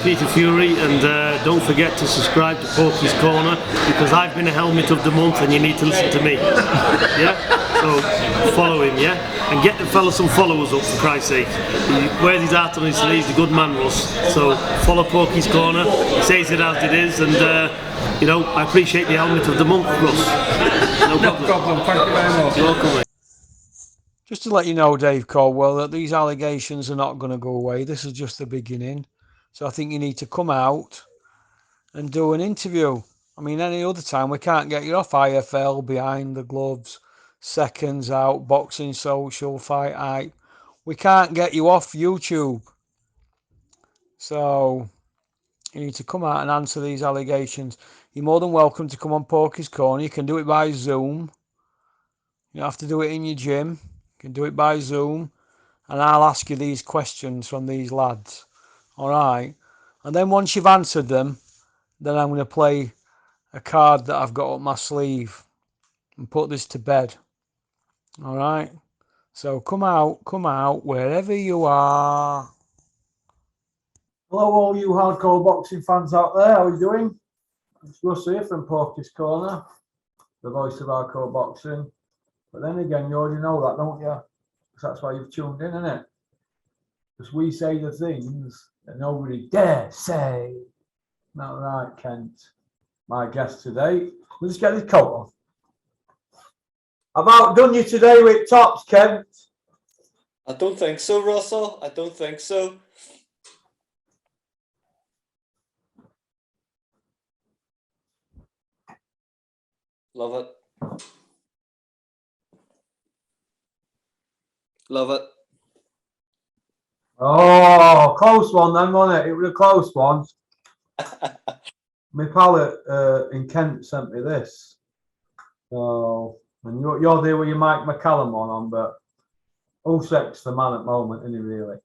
Peter Fury, and don't forget to subscribe to Porky's Corner, because I've been a helmet of the month and you need to listen to me. Yeah? So follow him, yeah? And get the fella some followers up, for Christ's sake. He wears his heart on his sleeves, the good man Russ. So follow Porky's Corner, he says it as it is, and I appreciate the helmet of the month, Russ. No problem. Thank you very much. You're welcome, mate. Just to let you know, Dave Caldwell, that these allegations are not going to go away. This is just the beginning. So I think you need to come out and do an interview. I mean, any other time we can't get you off IFL, Behind the Gloves, Seconds Out, Boxing Social, Fight Hype. We can't get you off YouTube. So you need to come out and answer these allegations. You're more than welcome to come on Porky's Corner. You can do it by Zoom. You don't have to do it in your gym. You can do it by Zoom. And I'll ask you these questions from these lads. All right? And then once you've answered them, then I'm going to play a card that I've got up my sleeve and put this to bed. All right? So come out, wherever you are. Hello, all you hardcore boxing fans out there. How are you doing? It's Russ here from Porky's Corner, the voice of hardcore boxing. But then again, you already know that, don't you? Because that's why you've tuned in, isn't it? Because we say the things that nobody dare say. Not right, Kent. My guest today. We'll just get this coat on. I've outdone you today with tops, Kent. I don't think so, Russell. I don't think so. Love it. Love it. Oh, close one then, wasn't it? It was a close one. My pal in Kent sent me this. So, and you're there with your Mike McCallum on, but Usyk's the man at the moment, isn't he, really?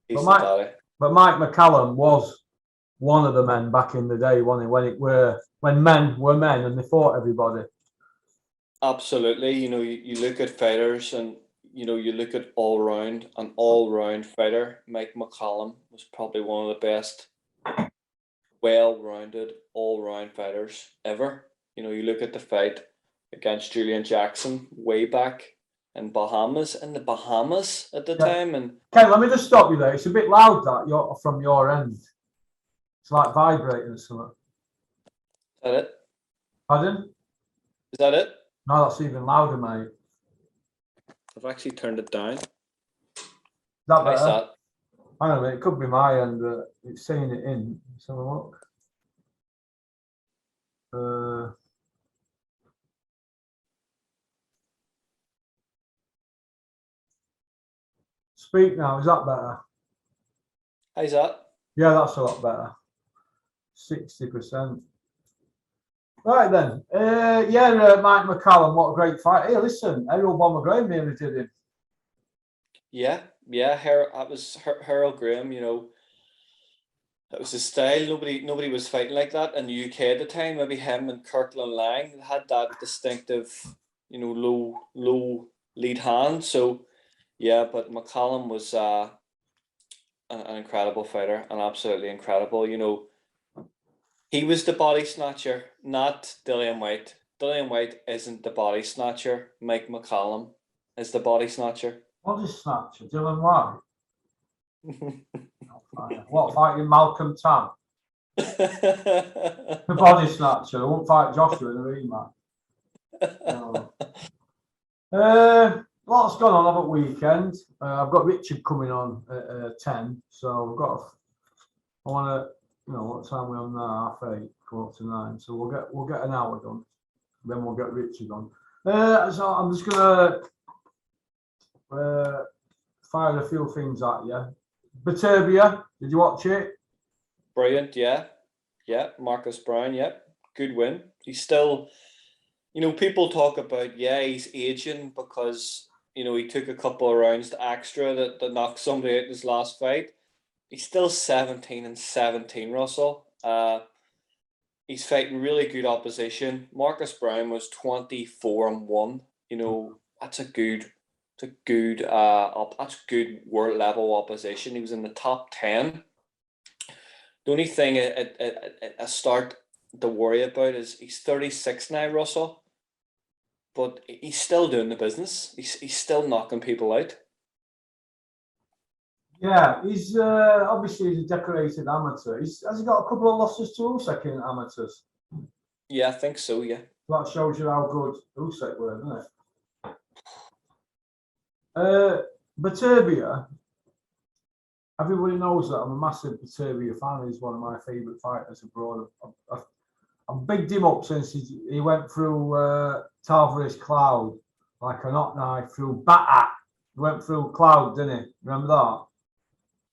He's But Mike McCallum was one of the men back in the day, wasn't he? When men were men and they fought everybody. Absolutely. You look at fighters and, you look at an all-round fighter. Mike McCallum was probably one of the best well-rounded, all-round fighters ever. You look at the fight against Julian Jackson way back in the Bahamas at the time. And Ken, let me just stop you there. It's a bit loud that from your end. It's like vibrating or something. Is that it? Pardon? Is that it? No, that's even louder, mate. I've actually turned it down. Is that Nice better? that. Hang on a minute, it could be my end. It's saying it in. Let's have a look. Speak now. Is that better? How's that? Yeah, that's a lot better. 60%. Right then. Mike McCallum, what a great fight. Hey, listen, Errol Bomber Graham nearly did him. Yeah. That was Harold Graham. That was his style. Nobody was fighting like that in the UK at the time. Maybe him and Kirkland Lang had that distinctive, low lead hand. So, yeah, but McCallum was an incredible fighter, and absolutely incredible. He was the body snatcher, not Dillian White. Dillian White isn't the body snatcher. Mike McCallum is the body snatcher. Body snatcher, Dylan White. What, fighting Malcolm Tam? The body snatcher. I won't fight Joshua in a rematch. No. Lots gone on over weekend. I've got Richard coming on at 10, so I want to. What time are we on now? 8:30, 8:45. So we'll get an hour done. Then we'll get Richard on. So I'm just gonna fire a few things at you. Baturbia, did you watch it? Brilliant, yeah. Marcus Brown, yeah, good win. He's still, people talk about, he's aging because he took a couple of rounds extra that knocked somebody out in his last fight. He's still 17-17, Russell. He's fighting really good opposition. Marcus Brown was 24-1. That's good world level opposition. He was in the top 10. The only thing I start to worry about is he's 36 now, Russell, but he's still doing the business. He's still knocking people out. Yeah, he's obviously he's a decorated amateur. Has he got a couple of losses to Usyk in amateurs? Yeah, I think so. Yeah. That shows you how good Usyk were, doesn't it? Baturbia. Everybody knows that I'm a massive Baturbia fan. He's one of my favourite fighters abroad. I've bigged him up since he went through Tavares Cloud like a hot knife through batter. He went through Cloud, didn't he? Remember that?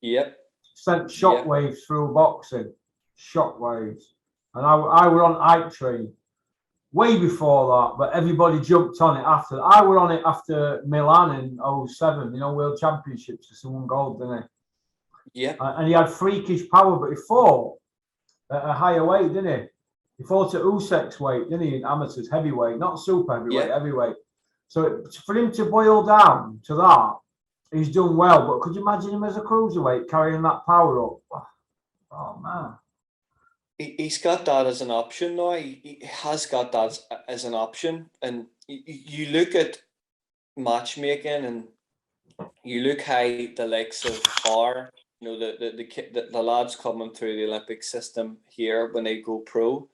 Yep. Sent shockwaves through boxing. Shockwaves. And I were on Ike Train way before that, but everybody jumped on it after. I were on it after Milan in 07, World Championships. He won gold, didn't he? Yep. And he had freakish power, but he fought at a higher weight, didn't he? He fought at Usyk's weight, didn't he, in amateurs, heavyweight, not super heavyweight, heavyweight. So for him to boil down to that, he's done well. But could you imagine him as a cruiserweight carrying that power up? Oh, man. He's got that as an option now. He has got that as an option. And you look at matchmaking and you look how the likes of are, the lads coming through the Olympic system here when they go pro.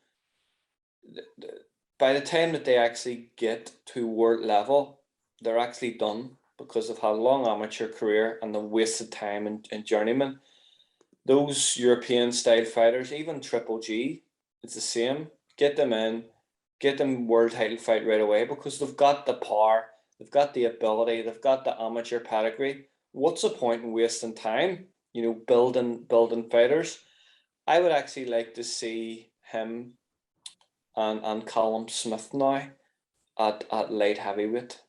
By the time that they actually get to world level, they're actually done because they've had a long amateur career and the wasted time in journeyman. Those European style fighters, even Triple G, it's the same. Get them in, get them world title fight right away because they've got the power, they've got the ability, they've got the amateur pedigree. What's the point in wasting time? Building fighters. I would actually like to see him and Callum Smith now at light heavyweight.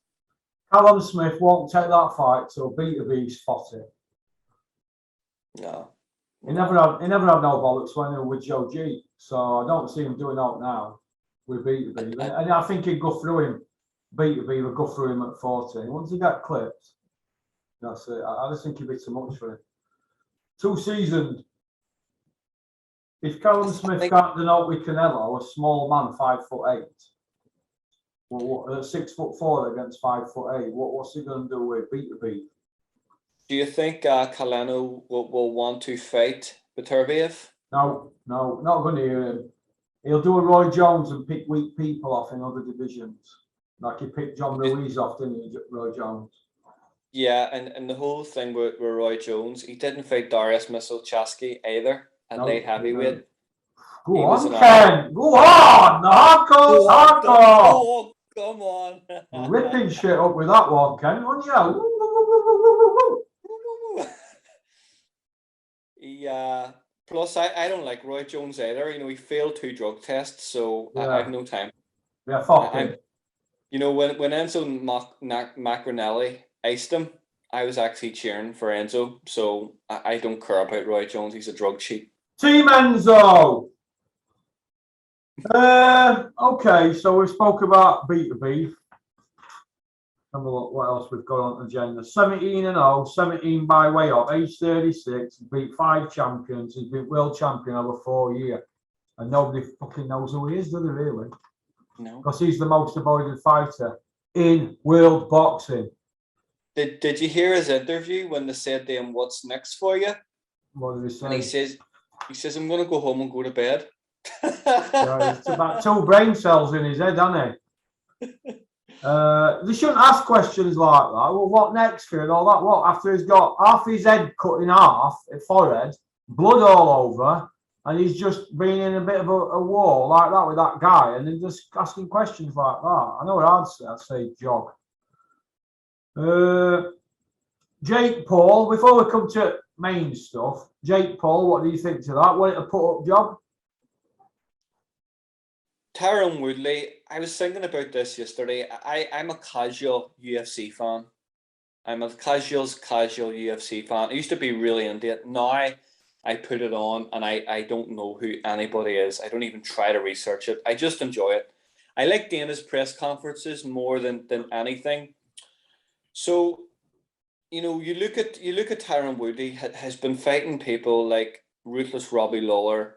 Callum Smith won't take that fight till Beterbie's fought it. No. He never had no bollocks when he was with Joe G. So I don't see him doing out now with Beterbie. And I think he'd go through him. Beterbie would go through him at 40. Once he got clipped, that's it. I just think he'd be too much for him. 2 seasoned. If Callum Smith can't denote with Canelo, a small man, 5'8", 6'4" against 5'8", what's he going to do with Beterbie? Do you think Kaleno will want to fight Beterbiev? No, not going to hear him. He'll do a Roy Jones and pick weak people off in other divisions. Like he picked John Ruiz off, didn't he, Roy Jones? Yeah, and the whole thing with Roy Jones, he didn't fight Darius Misalchaski either at light heavyweight. Go on, Ken. Go on. The hardcore's hardcore. Oh, come on. Ripping shit up with that one, Ken. On you. Yeah. Plus, I don't like Roy Jones either. He failed 2 drug tests, so I have no time. Yeah, fuck him. When Enzo Macronelli iced him, I was actually cheering for Enzo, so I don't care about Roy Jones. He's a drug cheat. Team Enzo. Okay, so we spoke about Beterbiev. Have a look what else we've got on the agenda. 17-0, 17 by way of age 36. He beat 5 champions. He's been world champion over 4 years. And nobody fucking knows who he is, do they really? No. Because he's the most avoided fighter in world boxing. Did you hear his interview when they said to him, "What's next for you?" What did he say? And he says, "I'm going to go home and go to bed." Yeah, it's about 2 brain cells in his head, hasn't he? They shouldn't ask questions like that. Well, what next for you and all that? What after he's got half his head cut in half, forehead, blood all over, and he's just been in a bit of a war like that with that guy, and then just asking questions like that. I know what I'd say jog. Jake Paul, before we come to main stuff, Jake Paul, what do you think to that? Want it a put up job? Tyron Woodley, I was thinking about this yesterday. I'm a casual UFC fan. I'm a casual UFC fan. I used to be really into it. Now I put it on and I don't know who anybody is. I don't even try to research it. I just enjoy it. I like Dana's press conferences more than anything. So, you look at Tyron Woodley has been fighting people like Ruthless Robbie Lawler.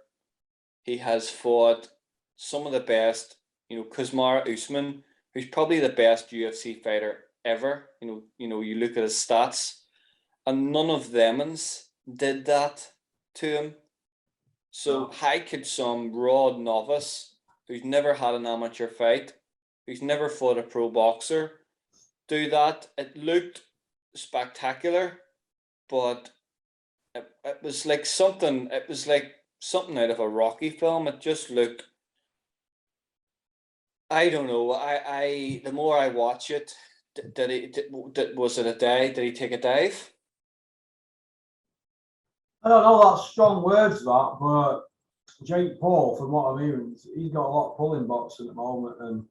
He has fought some of the best, Kuzmar Usman, who's probably the best UFC fighter ever. You look at his stats, and none of them's did that to him. So how could some raw novice who's never had an amateur fight, who's never fought a pro boxer, do that? It looked spectacular, but it was like something. It was like something out of a Rocky film. It just looked. I don't know. The more I watch it, was it a dive? Did he take a dive? I don't know, that's strong words, that, but Jake Paul, from what I'm hearing, he's got a lot of pulling boxing at the moment, and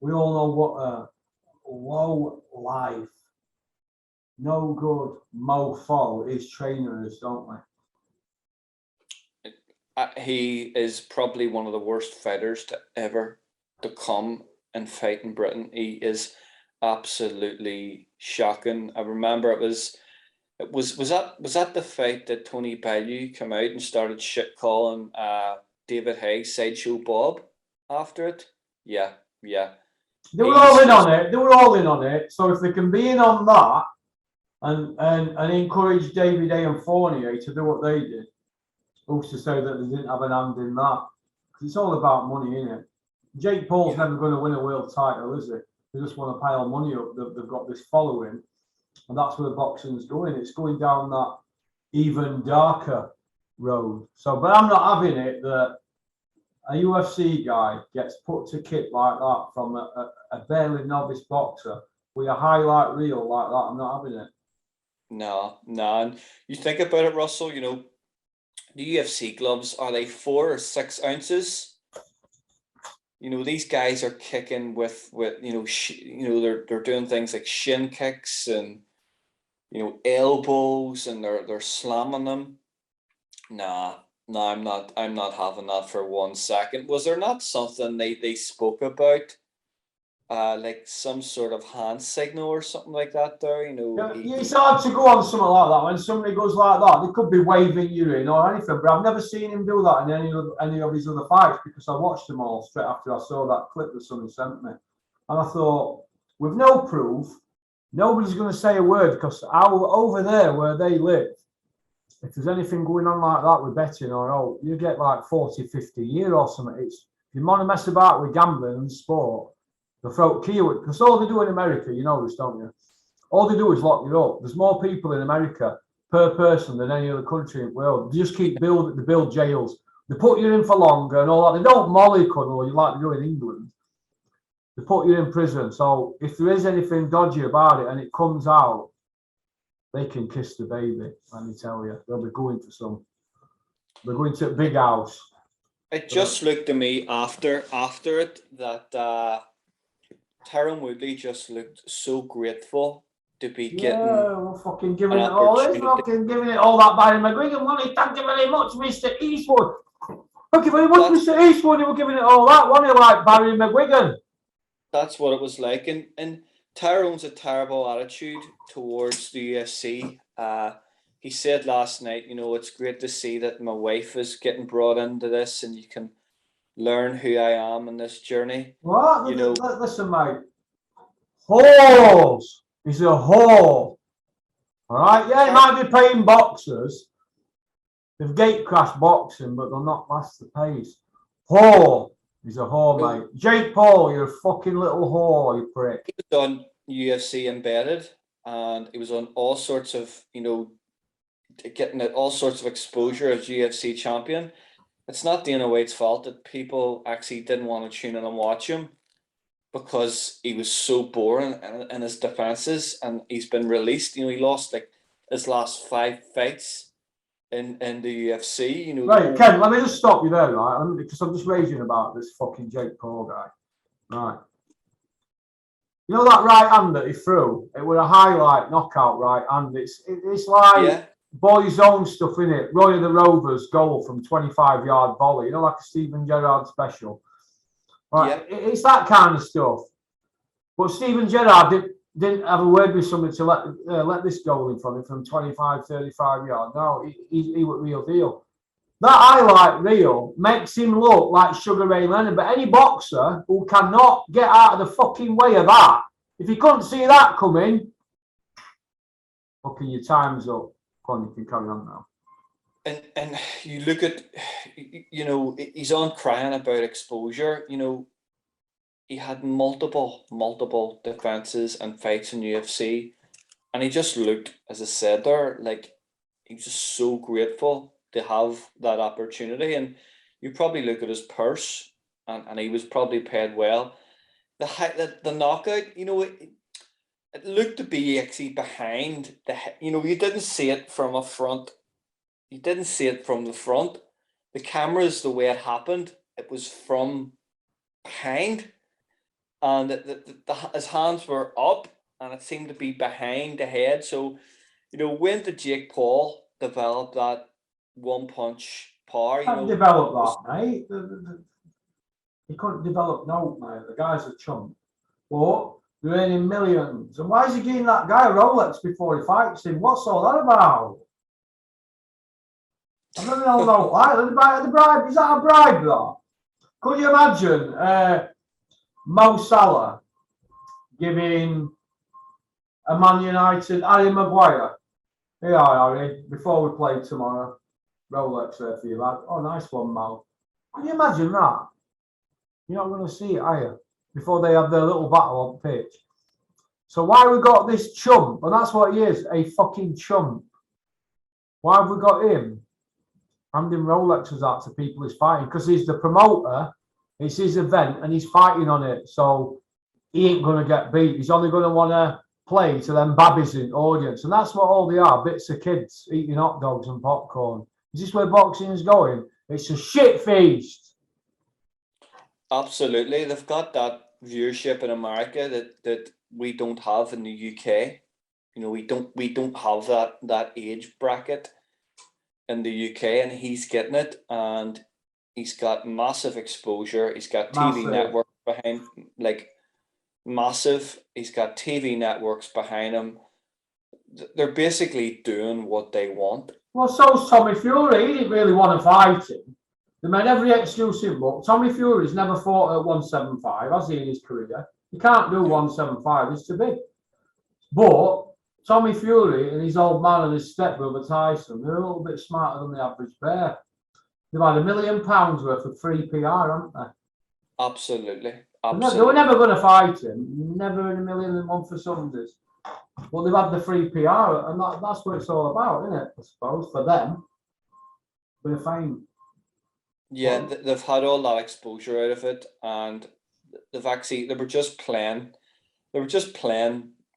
we all know what a low life, no good mofo his trainer is, don't we? He is probably one of the worst fighters to ever to come and fight in Britain. He is absolutely shocking. I remember was that the fight that Tony Bellew came out and started shit calling David Haye Sideshow Bob after it? Yeah. They were all in on it. They were all in on it. So if they can be in on that and encourage David Haye and Fournier to do what they did, who's to say that they didn't have an hand in that? Because it's all about money, isn't it? Jake Paul's never going to win a world title, is it? They just want to pile money up. They've got this following, and that's where boxing's going. It's going down that even darker road. So, but I'm not having it that a UFC guy gets put to kit like that from a barely novice boxer with a highlight reel like that. I'm not having it. No. And you think about it, Russell, the UFC gloves, are they 4 or 6 ounces? These guys are kicking with they're doing things like shin kicks and elbows, and they're slamming them. Nah, I'm not having that for 1 second. Was there not something they spoke about? Like some sort of hand signal or something like that there, It's hard to go on something like that when somebody goes like that. They could be waving you in or anything, but I've never seen him do that in any of his other fights, because I watched them all straight after I saw that clip that somebody sent me. And I thought, with no proof, nobody's going to say a word, because over there where they live, if there's anything going on like that with betting you get like 40, 50 a year or something. If you want to mess about with gambling and sport, the throat key, because all they do in America, you know this, don't you? All they do is lock you up. There's more people in America per person than any other country in the world. They just keep build jails. They put you in for longer and all that. They don't mollycoddle you like they do in England. They put you in prison. So if there is anything dodgy about it and it comes out, they can kiss the baby. Let me tell you, they'll be going to some. They're going to a big house. It just looked to me after it that Tyron Woodley just looked so grateful to be getting. We're fucking giving it all. He's fucking giving it all that Barry McGuigan money. Thank you very much, Mr. Eastwood. Thank you very much, Mr. Eastwood. You were giving it all that, wasn't you, like Barry McGuigan? That's what it was like, and Tyrone's a terrible attitude towards the UFC. He said last night, it's great to see that my wife is getting brought into this, and you can learn who I am in this journey. What? Listen, mate. Whores. He's a whore. All right? Yeah, he might be paying boxers. They've gatecrashed boxing, but they'll not last the pace. Whore. He's a whore, mate. Jake Paul, you're a fucking little whore, you prick. He was on UFC Embedded, and he was on all sorts of, getting all sorts of exposure as UFC champion. It's not Dana White's fault that people actually didn't want to tune in and watch him, because he was so boring in his defenses, and he's been released. He lost like his last 5 fights in the UFC. Right, Ken, let me just stop you there, right? Because I'm just raging about this fucking Jake Paul guy. Right. You know that right hand that he threw? It was a highlight knockout right hand. It's like boys' own stuff, in it. Roy of the Rovers goal from 25-yard volley. Like a Steven Gerrard special. Right. Yeah. It's that kind of stuff. But Steven Gerrard didn't have a word with somebody to let this goal in from him from 25, 35 yards. No, he was real deal. That highlight reel makes him look like Sugar Ray Leonard. But any boxer who cannot get out of the fucking way of that, if you couldn't see that coming, fucking your time's up. Go on, you can carry on now. And you look at, you know, he's on crying about exposure. You know, he had multiple defenses and fights in UFC, and he just looked, as I said there, like he was just so grateful to have that opportunity. And you probably look at his purse, and he was probably paid well. The knockout, you know, it looked to be actually behind you know, you didn't see it from a front. You didn't see it from the front. The cameras, the way it happened, it was from behind, and his hands were up, and it seemed to be behind the head. So, you know, when did Jake Paul develop that one punch power? You know, Develop that, mate. He couldn't develop no, mate. The guy's a chump. But they're earning millions. And why is he giving that guy a Rolex before he fights him? What's all that about? I don't know why. The bribe. Is that a bribe, though? Could you imagine Mo Salah giving a Man United Harry Maguire? Here, Harry, before we play tomorrow, Rolex there for you, lad. Oh, nice one, Mo. Can you imagine that? You're not going to see it, are you? Before they have their little battle on pitch. So why have we got this chump? And that's what he is, a fucking chump. Why have we got him handing Rolexes out to people he's fighting? Because he's the promoter, it's his event, and he's fighting on it. So he ain't going to get beat. He's only going to want to play to them babbies in the audience. And that's what all they are, bits of kids eating hot dogs and popcorn. Is this where boxing is going? It's a shit feast. absolutely, they've got that viewership in America that we don't have in the UK. You know, we don't have that age bracket in the UK, and he's getting it, and he's got massive exposure. He's got TV networks behind, like massive. He's got TV networks behind him. They're basically doing what they want. Well, so's Tommy Fury. He didn't really want to fight him. They made every excuse in book. Tommy Fury's never fought at 175, has he, in his career? He can't do 175, it's too big. But Tommy Fury and his old man and his stepbrother Tyson, they're a little bit smarter than the average bear. They've had £1 million worth of free PR, haven't they? Absolutely. They were never going to fight him. Never in a million and one for Sundays. But they've had the free PR, and that's what it's all about, isn't it? I suppose, for them. They're fame. Yeah, they've had all that exposure out of it, and they were just playing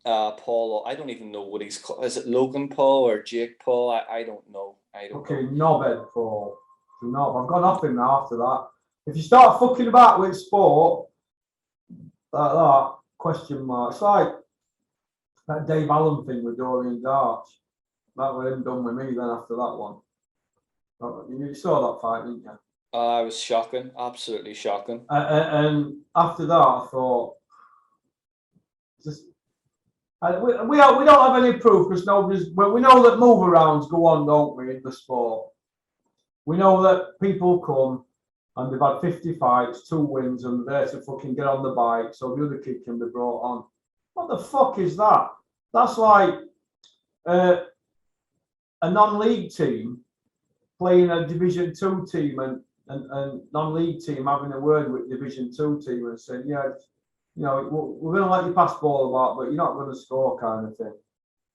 Paul. I don't even know what he's called. Is it Logan Paul or Jake Paul? I don't know. Okay, knobhead Paul. Knob. I've got nothing now after that. If you start fucking about with sport like that, question mark. It's like that Dave Allen thing with Dorian Darch. That was him done with me then after that one. You saw that fight, didn't you? It was shocking, absolutely shocking. And after that, I thought, we don't have any proof because we know that move arounds go on, don't we, in the sport? We know that people come and they've had 50 fights, 2 wins, and they're there to fucking get on the bike so the other kid can be brought on. What the fuck is that? That's like a non-league team playing a Division 2 team and non-league team having a word with Division 2 team and saying, yeah, you know, we're going to let you pass ball about, but you're not going to score, kind of thing.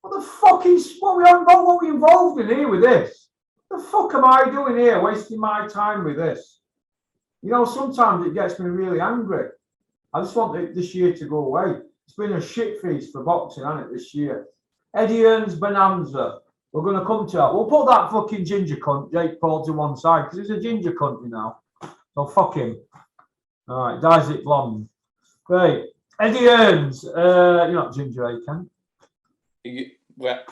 What the fuck is what are we involved in here with this? What the fuck am I doing here, wasting my time with this? You know, sometimes it gets me really angry. I just want this year to go away. It's been a shit feast for boxing, hasn't it, this year? Eddie Earn's Bonanza. We're going to come to that. We'll put that fucking ginger cunt, Jake Paul, to one side because he's a ginger cunt now. So fuck him. All right, dyes it blonde. Great. Eddie Earns. You're not ginger, eh, Ken? Well.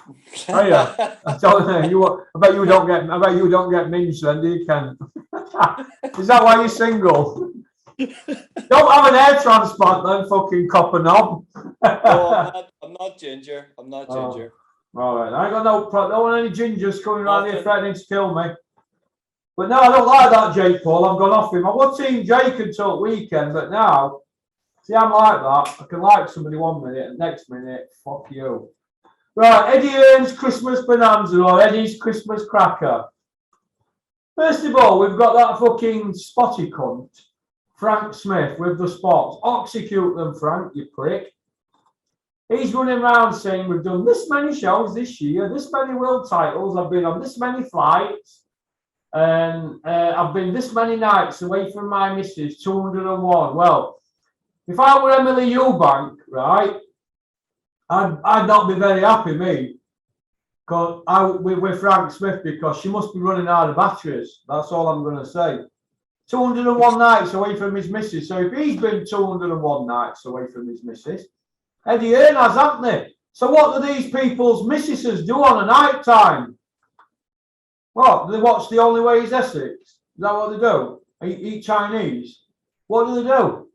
Oh yeah. I don't know. I bet you don't get minge then, do you, Ken? Is that why you're single? Don't have an hair transplant then, fucking copper knob. No, I'm not ginger. I'm not ginger. All right. I ain't got don't want any gingers coming around here threatening to kill me. But no, I don't like that Jake Paul. I've gone off him. I was team Jake until weekend, but now, see, I'm like that. I can like somebody 1 minute and next minute, fuck you. Right, Eddie Earn's Christmas Bonanza or Eddie's Christmas Cracker. First of all, we've got that fucking spotty cunt, Frank Smith, with the spots. Execute them, Frank, you prick. He's running around saying we've done this many shows this year, this many world titles, I've been on this many flights, and I've been this many nights away from my missus, 201. Well, if I were Emily Eubank, right, I'd not be very happy, me, with Frank Smith, because she must be running out of batteries. That's all I'm going to say. 201 nights away from his missus. So if he's been 201 nights away from his missus, Eddie Earn has, haven't they? So what do these people's missuses do on a night time? What? Do they watch The Only Way is Essex? Is that what they do? Eat Chinese? What do they do?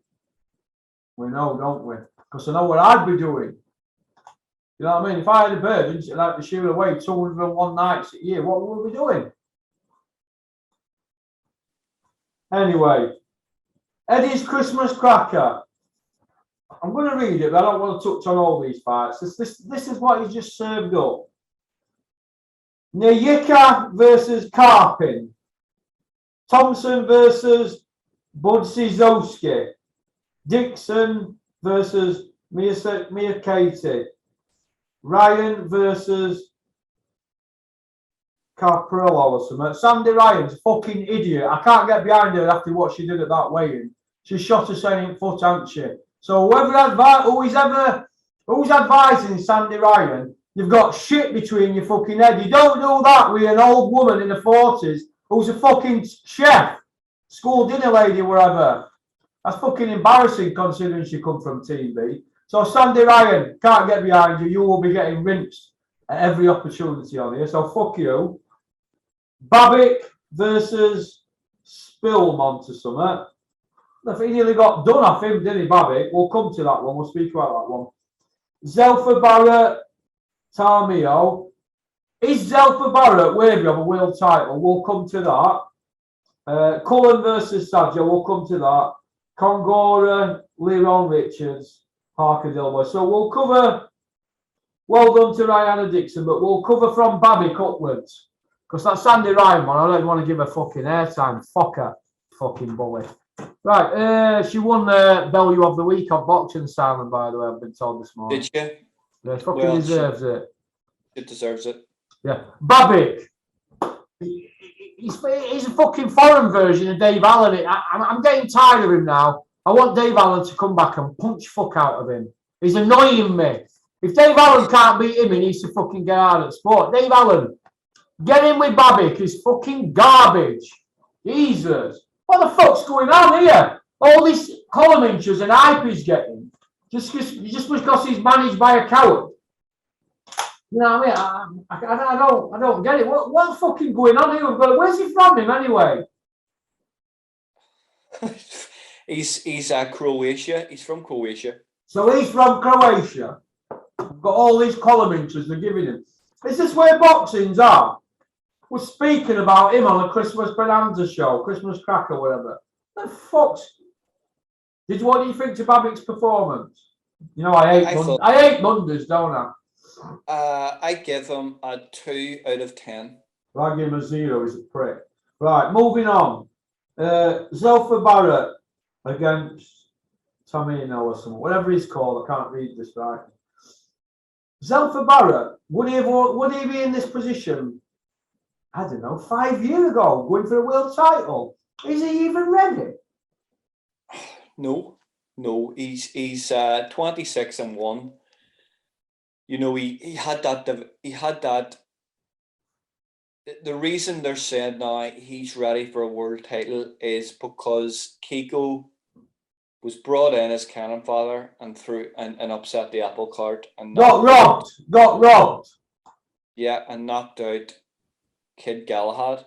We know, don't we? Because I know what I'd be doing. You know what I mean? If I had a bird and like to shoot away 201 nights a year, what would we be doing? Anyway, Eddie's Christmas Cracker. I'm going to read it, but I don't want to touch on all these fights. This is what he's just served up. Nyika versus Karpin. Thompson versus Budzizowski. Dixon versus Miyakate. Ryan versus Caprello or something. Sandy Ryan's a fucking idiot. I can't get behind her after what she did at that weigh-in. She shot her saying foot, hasn't she? So who's advising Sandy Ryan, you've got shit between your fucking head. You don't do that with an old woman in the 40s who's a fucking chef, school dinner lady, wherever. That's fucking embarrassing considering she come from TV. So Sandy Ryan, can't get behind you. You will be getting rinsed at every opportunity on here. So fuck you. Babic versus Spillmont or something. I think he nearly got done off him, didn't he, Babic? We'll come to that one. We'll speak about that one. Zelfa Barrett, Tamio. Is Zelfa Barrett worthy of a world title? We'll come to that. Cullen versus Sadio. We'll come to that. Congora, Leron Richards, Parker Dilboy. So we'll cover. Well done to Rihanna Dixon, but we'll cover from Babic upwards. Because that Sandy Ryan one, I don't want to give her fucking airtime. Fuck her. Fucking bully. Right, she won the Value of the Week on Boxing Simon, by the way, I've been told this morning. Did you? Yeah, fucking deserves it. It deserves it. Yeah. Babic. He's a fucking foreign version of Dave Allen. I'm getting tired of him now. I want Dave Allen to come back and punch fuck out of him. He's annoying me. If Dave Allen can't beat him, he needs to fucking get out of sport. Dave Allen, get in with Babic. He's fucking garbage. Jesus. What the fuck's going on here? All these column inches and hype he's getting. Just because he's managed by a coward. You know what I mean? I don't get it. What's fucking going on here? Where's he from him anyway? He's Croatia. He's from Croatia. So he's from Croatia. Got all these column inches they're giving him. Is this where boxing's are? We're speaking about him on a Christmas Bonanza show, Christmas Cracker, whatever. The fuck's... What do you think to Babic's performance? You know, I hate Mondays, don't I? I give him a 2 out of 10. I give him a 0. He's a prick. Right, moving on. Zelfa Barrett against Tamino or something, whatever he's called. I can't read this right. Zelfa Barrett, would he be in this position? I don't know, 5 years ago, going for a world title. Is he even ready? No. He's 26-1. You know, he had that. The reason they're saying now he's ready for a world title is because Kiko was brought in as cannon fodder and upset the apple cart and got robbed. Yeah, and knocked out Kid Galahad.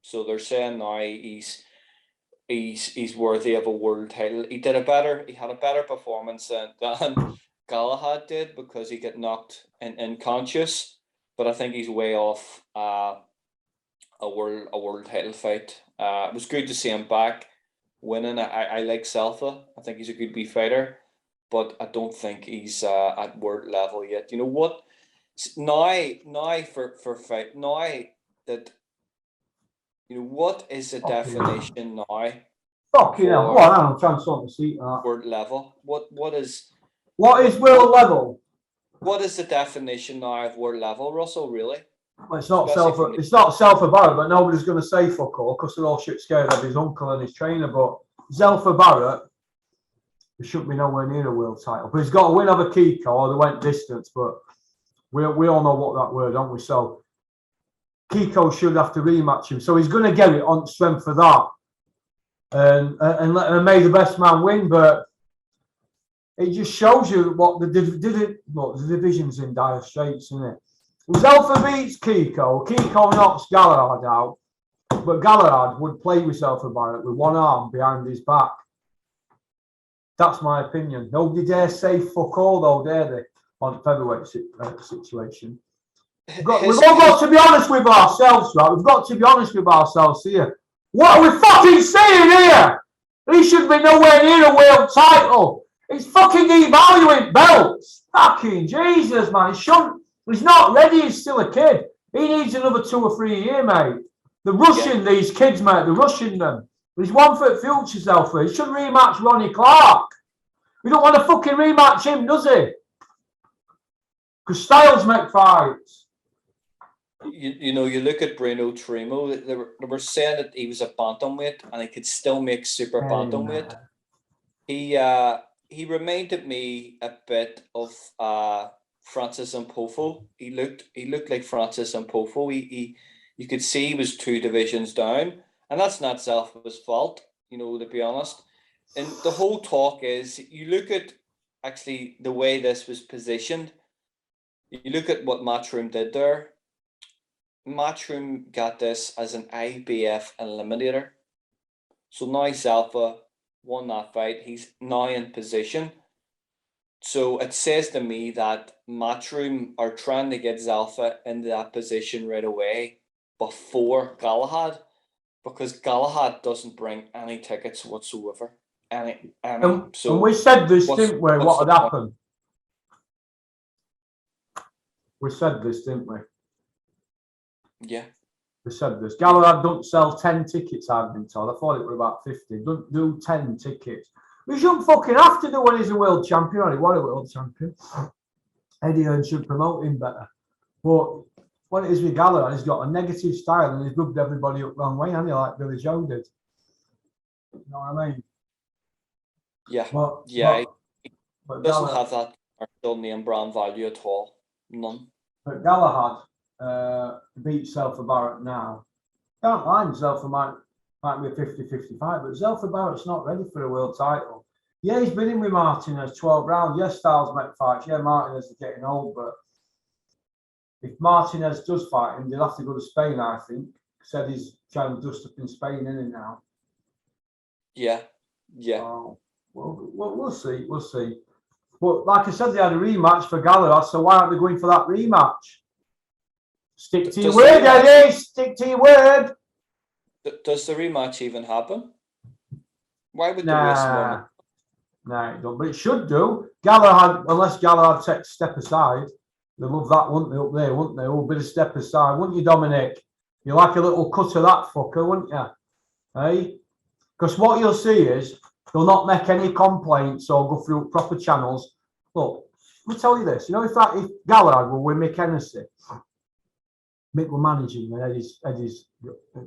So they're saying now he's worthy of a world title. He had a better performance than Galahad did because he got knocked unconscious. But I think he's way off a world title fight. It was good to see him back winning. I like Zelfa. I think he's a good wee fighter, but I don't think he's at world level yet. You know what? Now for fight now that what is the definition now Fucking hell. for What? I'm trying to sort the seat out. world level? What is What is world level? what is the definition now of world level, Russell? Really? Well, it's not Especially self. from the- It's not Barrett, but nobody's going to say fuck all because they're all shit scared of his uncle and his trainer. But Zelfa Barrett, he shouldn't be nowhere near a world title. But he's got a win over Kiko, or they went distance. But we all know what that word, don't we? So Kiko should have to rematch him. So he's going to get it on strength of that, and may the best man win. But it just shows you what the division's in dire straits, isn't it? Zelfa beats Kiko. Kiko knocks Galahad out, but Galahad would play with Zelfa Barrett with one arm behind his back. That's my opinion. Nobody dare say fuck all, though, dare they? On featherweight situation. We've all got to be honest with ourselves, right? We've got to be honest with ourselves here. What are we fucking saying here? He should be nowhere near a world title. It's fucking devaluing belts. Fucking Jesus, man. He shouldn't. He's not ready. He's still a kid. He needs another 2 or 3 years, mate. They're rushing these kids, mate. They're rushing them. He's one for the future, Zelfa. He shouldn't rematch Ronnie Clark. We don't want to fucking rematch him, does he? Because styles make fights. You look at Bruno Trimo. They were saying that he was a bantamweight and he could still make super bantamweight. He reminded me a bit of Francis Mpofu. He looked like Francis Mpofu. You could see he was 2 divisions down, and that's not Zelfa's fault, to be honest. And the whole talk is, you look at actually the way this was positioned. You look at what Matchroom did there. Matchroom got this as an IBF eliminator. So now Zelfa won that fight. He's now in position. So it says to me that Matchroom are trying to get Zelfa into that position right away before Galahad, because Galahad doesn't bring any tickets whatsoever. And we said this, didn't we? What had happened? We said this, didn't we? Yeah. We said this. Galahad don't sell 10 tickets, I've been told. I thought it were about 50. Don't do 10 tickets. We shouldn't fucking have to do when he's a world champion. Or he was a world champion. Eddie Hearn should promote him better. But what it is with Galahad, he's got a negative style and he's rubbed everybody up the wrong way, hasn't he? Like Billy Joe did. You know what I mean? Yeah. But doesn't have that commercial name brand value at all. None. But Galahad beats Zelfa Barrett now. Don't mind, Zelfa might be a 50-55, but Zelfa Barrett's not ready for a world title. Yeah, he's been in with Martinez 12 rounds. Yes, styles make fights. Yeah, Martinez is getting old, but if Martinez does fight him, they'll have to go to Spain, I think. Said he's trying to dust up in Spain, isn't he now? Yeah. We'll see. But like I said, they had a rematch for Galahad, so why aren't they going for that rematch? Stick to your word, Eddie. Stick to your word. Does the rematch even happen? Why would they waste money? Nah, it don't. But it should do. Galahad, unless Galahad takes a step aside, they love that, wouldn't they, up there, wouldn't they? A little bit of step aside, wouldn't you, Dominic? You like a little cut of that fucker, wouldn't you? Hey? Because what you'll see is they'll not make any complaints or go through proper channels. Look, let me tell you this. If Galahad will win Mick Hennessy, Mick will manage him and Eddie's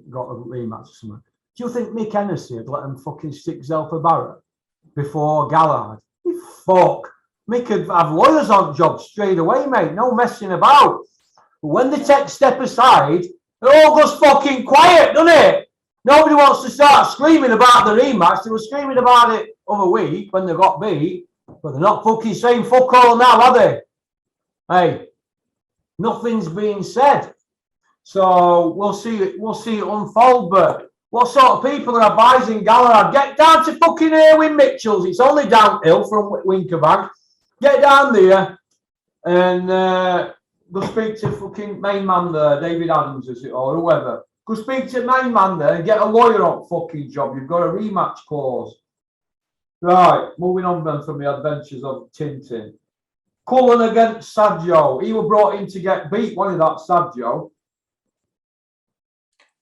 got a rematch or something. Do you think Mick Hennessy would let him fucking stick Zelfa Barrett before Galahad? Fuck. Mick could have lawyers on job straight away, mate. No messing about. But when they take a step aside, it all goes fucking quiet, doesn't it? Nobody wants to start screaming about the rematch. They were screaming about it other week when they got beat, but they're not fucking saying fuck all now, are they? Hey, nothing's being said. So we'll see it unfold. But what sort of people are advising Galahad? Get down to fucking Erwin Mitchell's. It's only downhill from Winkerbank. Get down there and go speak to fucking main man there, David Adams, is it, or whoever. Go speak to the main man there and get a lawyer on fucking job. You've got a rematch clause. Right, moving on then from the adventures of Tintin. Cullen against Saggio. He was brought in to get beat, wasn't he, that Saggio?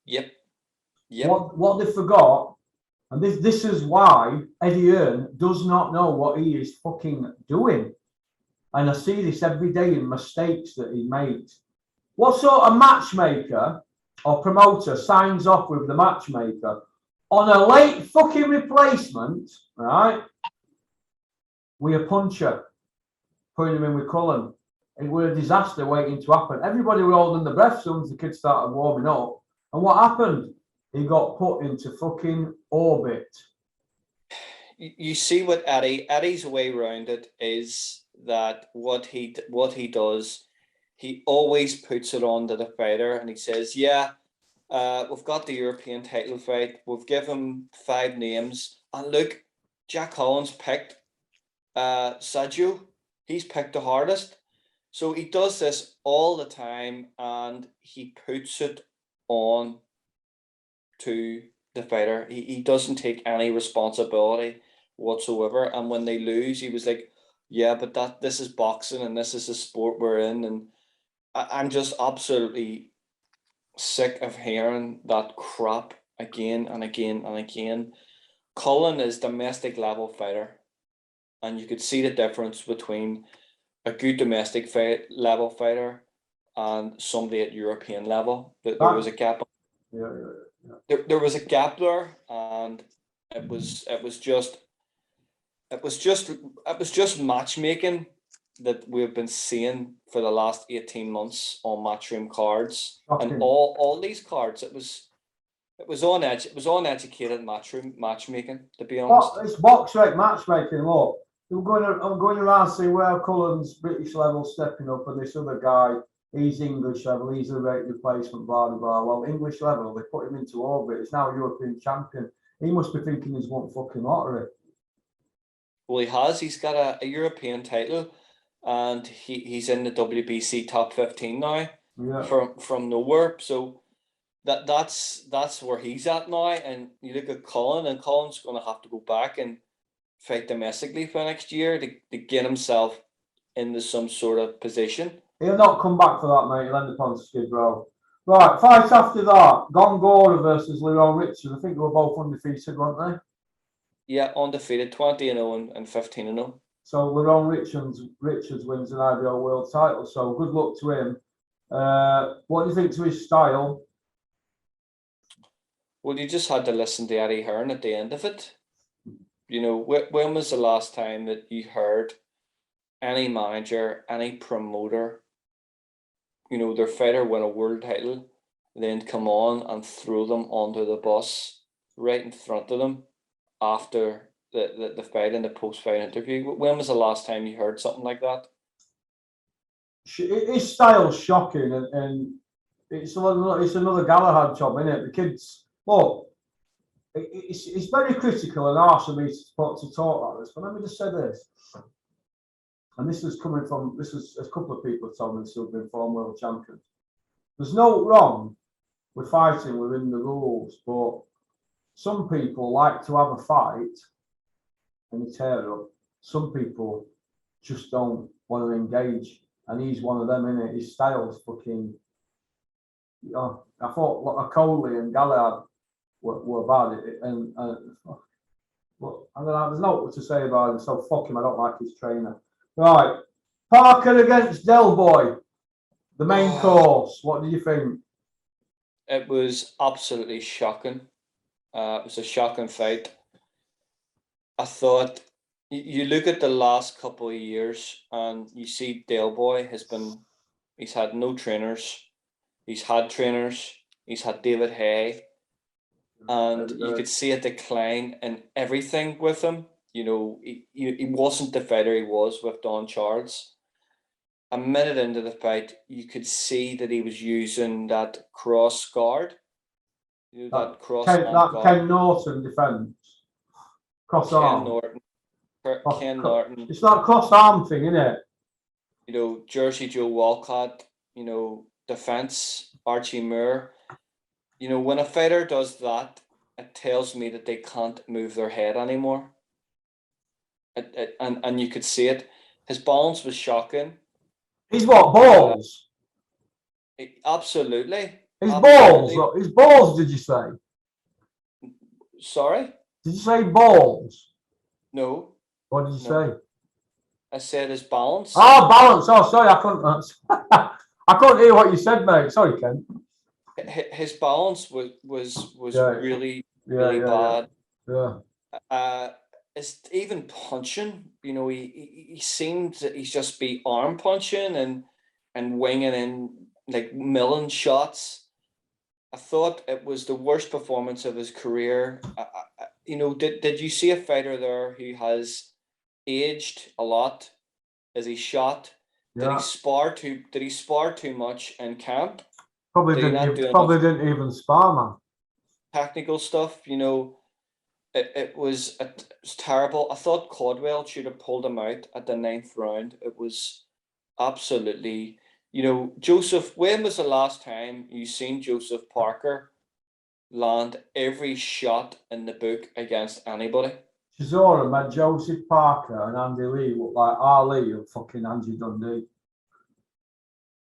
Yep. What they forgot, and this is why Eddie Hearn does not know what he is fucking doing. And I see this every day in mistakes that he makes. What sort of matchmaker or promoter signs off with the matchmaker on a late fucking replacement, right? With a puncher, putting him in with Cullen. It was a disaster waiting to happen. Everybody was holding their breath as soon as the kids started warming up. And what happened? He got put into fucking orbit. You see what Eddie's way around it is that what he does, he always puts it on to the fighter, and he says, "Yeah, we've got the European title fight. We've given him 5 names, and look, Jack Collins picked Saggio. He's picked the hardest." So he does this all the time, and he puts it on to the fighter. He doesn't take any responsibility whatsoever. And when they lose, he was like, "Yeah, but this is boxing, and this is the sport we're in." And I'm just absolutely sick of hearing that crap again and again and again. Cullen is domestic level fighter, and you could see the difference between a good domestic level fighter and somebody at European level. There was a gap. Yeah. There was a gap there, and it was just matchmaking that we've been seeing for the last 18 months on Matchroom cards. Okay. And all these cards, it was uneducated matchmaking, to be honest. It's box rate matchmaking. Look, I'm going around saying, well, Cullen's British level stepping up, and this other guy, he's English level, he's a rate replacement, blah, blah, blah. Well, English level, they put him into orbit. He's now a European champion. He must be thinking he's won fucking lottery. Well, he has. He's got a European title, and he's in the WBC top 15 now. Yeah. From nowhere. So that's where he's at now. And you look at Cullen, and Cullen's going to have to go back and fight domestically for next year to get himself into some sort of position. He'll not come back for that, mate. He'll end up on Skid Row. Right, fight after that. Gongora versus Leron Richards. I think they were both undefeated, weren't they? Yeah, undefeated, 20-0 and 15-0. So Leron Richards wins an IBO world title. So good luck to him. What do you think to his style? Well, you just had to listen to Eddie Hearn at the end of it. You know, when was the last time that you heard any manager, any promoter, you know, their fighter win a world title, then come on and throw them onto the bus right in front of them after the fight in the post-fight interview? When was the last time you heard something like that? His style's shocking, and it's another Galahad job, isn't it? The kids, look, it's very critical and harsh of me to talk like this, but let me just say this. And this is a couple of people told me who have been former world champions. There's no wrong with fighting within the rules, but some people like to have a fight and tear up. Some people just don't want to engage, and he's one of them, innit? His style's fucking. You know, I thought Coley and Galahad were bad, and but I don't know. There's not what to say about him, so fuck him. I don't like his trainer. Right, Parker against Del Boy, the main course. What do you think? It was absolutely shocking. It was a shocking fight. I thought you look at the last couple of years, and you see Del Boy he's had no trainers. He's had trainers. He's had David Hay, and you could see a decline in everything with him. You know, he wasn't the fighter he was with Don Charles. A minute into the fight, you could see that he was using that cross guard. You know, that cross guard. Ken Norton defense. Cross arm. Ken Norton. It's that cross arm thing, isn't it? You know, Jersey Joe Walcott, you know, defense, Archie Moore. You know, when a fighter does that, it tells me that they can't move their head anymore. And you could see it. His balance was shocking. He's what, balls? Absolutely. His Absolutely. balls. His balls, did you say? Sorry? Did you say balls? No. What did you No. say? I said his balance. Oh, balance. Oh, sorry, I couldn't. I couldn't hear what you said, mate. Sorry, Ken. His balance was Yeah. really Yeah, bad. Yeah. It's even punching. You know, he seems that he's just be arm punching and winging in like milling shots. I thought it was the worst performance of his career. You know, did you see a fighter there who has aged a lot? Is he shot? Did he spar too much in camp? Probably didn't even spar, man. Technical stuff, you know, it was terrible. I thought Caldwell should have pulled him out at the 9th round. It was absolutely, you know, Joseph, when was the last time you seen Joseph Parker land every shot in the book against anybody? Chisora made Joseph Parker and Andy Lee look like Ali and fucking Angie Dundee.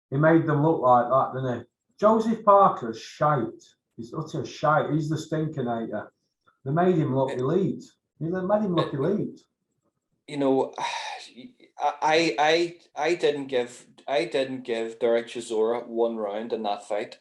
He made them look like that, didn't he? Joseph Parker's shite. He's utter shite. He's the stinkinator. They made him look elite. They made him look elite. You know, I didn't give Derek Chisora 1 round in that fight.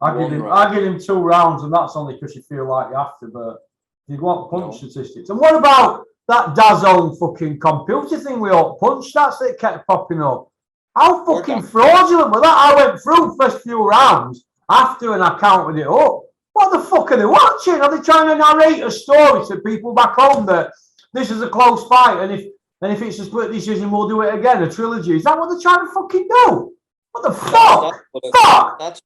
I give him 2 rounds, and that's only because you feel like you have to. But you want punch statistics. And what about that Dazzle fucking computer thing we all punched? That's it kept popping up. How fucking fraudulent was that? I went through first few rounds after and I counted it up. What the fuck are they watching? Are they trying to narrate a story to people back home that this is a close fight, and if it's a split decision, we'll do it again? A trilogy? Is that what they're trying to fucking do? What the fuck? That's,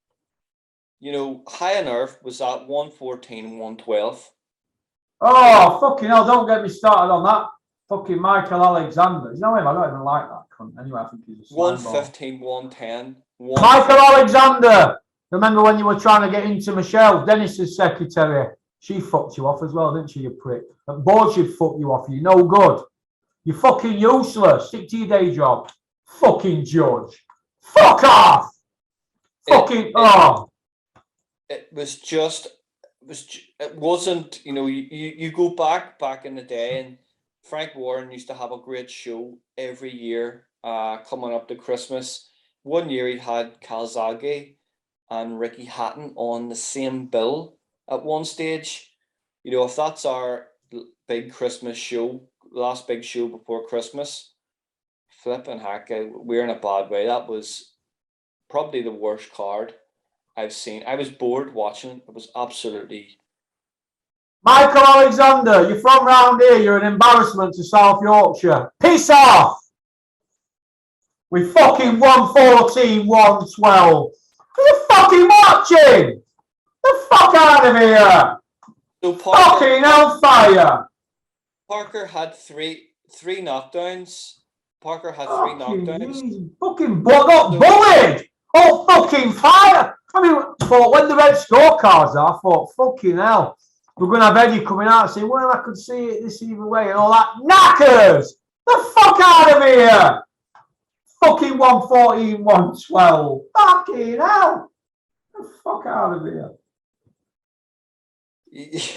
you know, high on earth was at 114, 112. Oh, fucking hell, don't get me started on that. Fucking Michael Alexander. You know him? I don't even like that cunt. Anyway, I think he's a 115, 110. Michael Alexander. Remember when you were trying to get into Michelle, Dennis's secretary? She fucked you off as well, didn't she, you prick? At board she'd fuck you off. You're no good. You're fucking useless. Stick to your day job. Fucking judge. Fuck off. It was just, it wasn't, you know, you go back in the day, and Frank Warren used to have a great show every year coming up to Christmas. One year he had Calzaghe and Ricky Hatton on the same bill at one stage. You know, if that's our big Christmas show, last big show before Christmas, flipping heck, we're in a bad way. That was probably the worst card I've seen. I was bored watching it. It was absolutely... Michael Alexander, you're from round here. You're an embarrassment to South Yorkshire. Piss off! We fucking 114, 112. Are you fucking watching? The fuck out of here! So Parker, fucking hellfire! Parker had three knockdowns. Parker had 3 knockdowns. Fucking got bullied! Oh, fucking fire! I mean, when the red scorecards are, I thought, fucking hell. We're going to have Eddie coming out and saying, well, I could see it this either way and all that. Knackers! The fuck out of here! Fucking 114, 112. Fucking hell! The fuck out of here.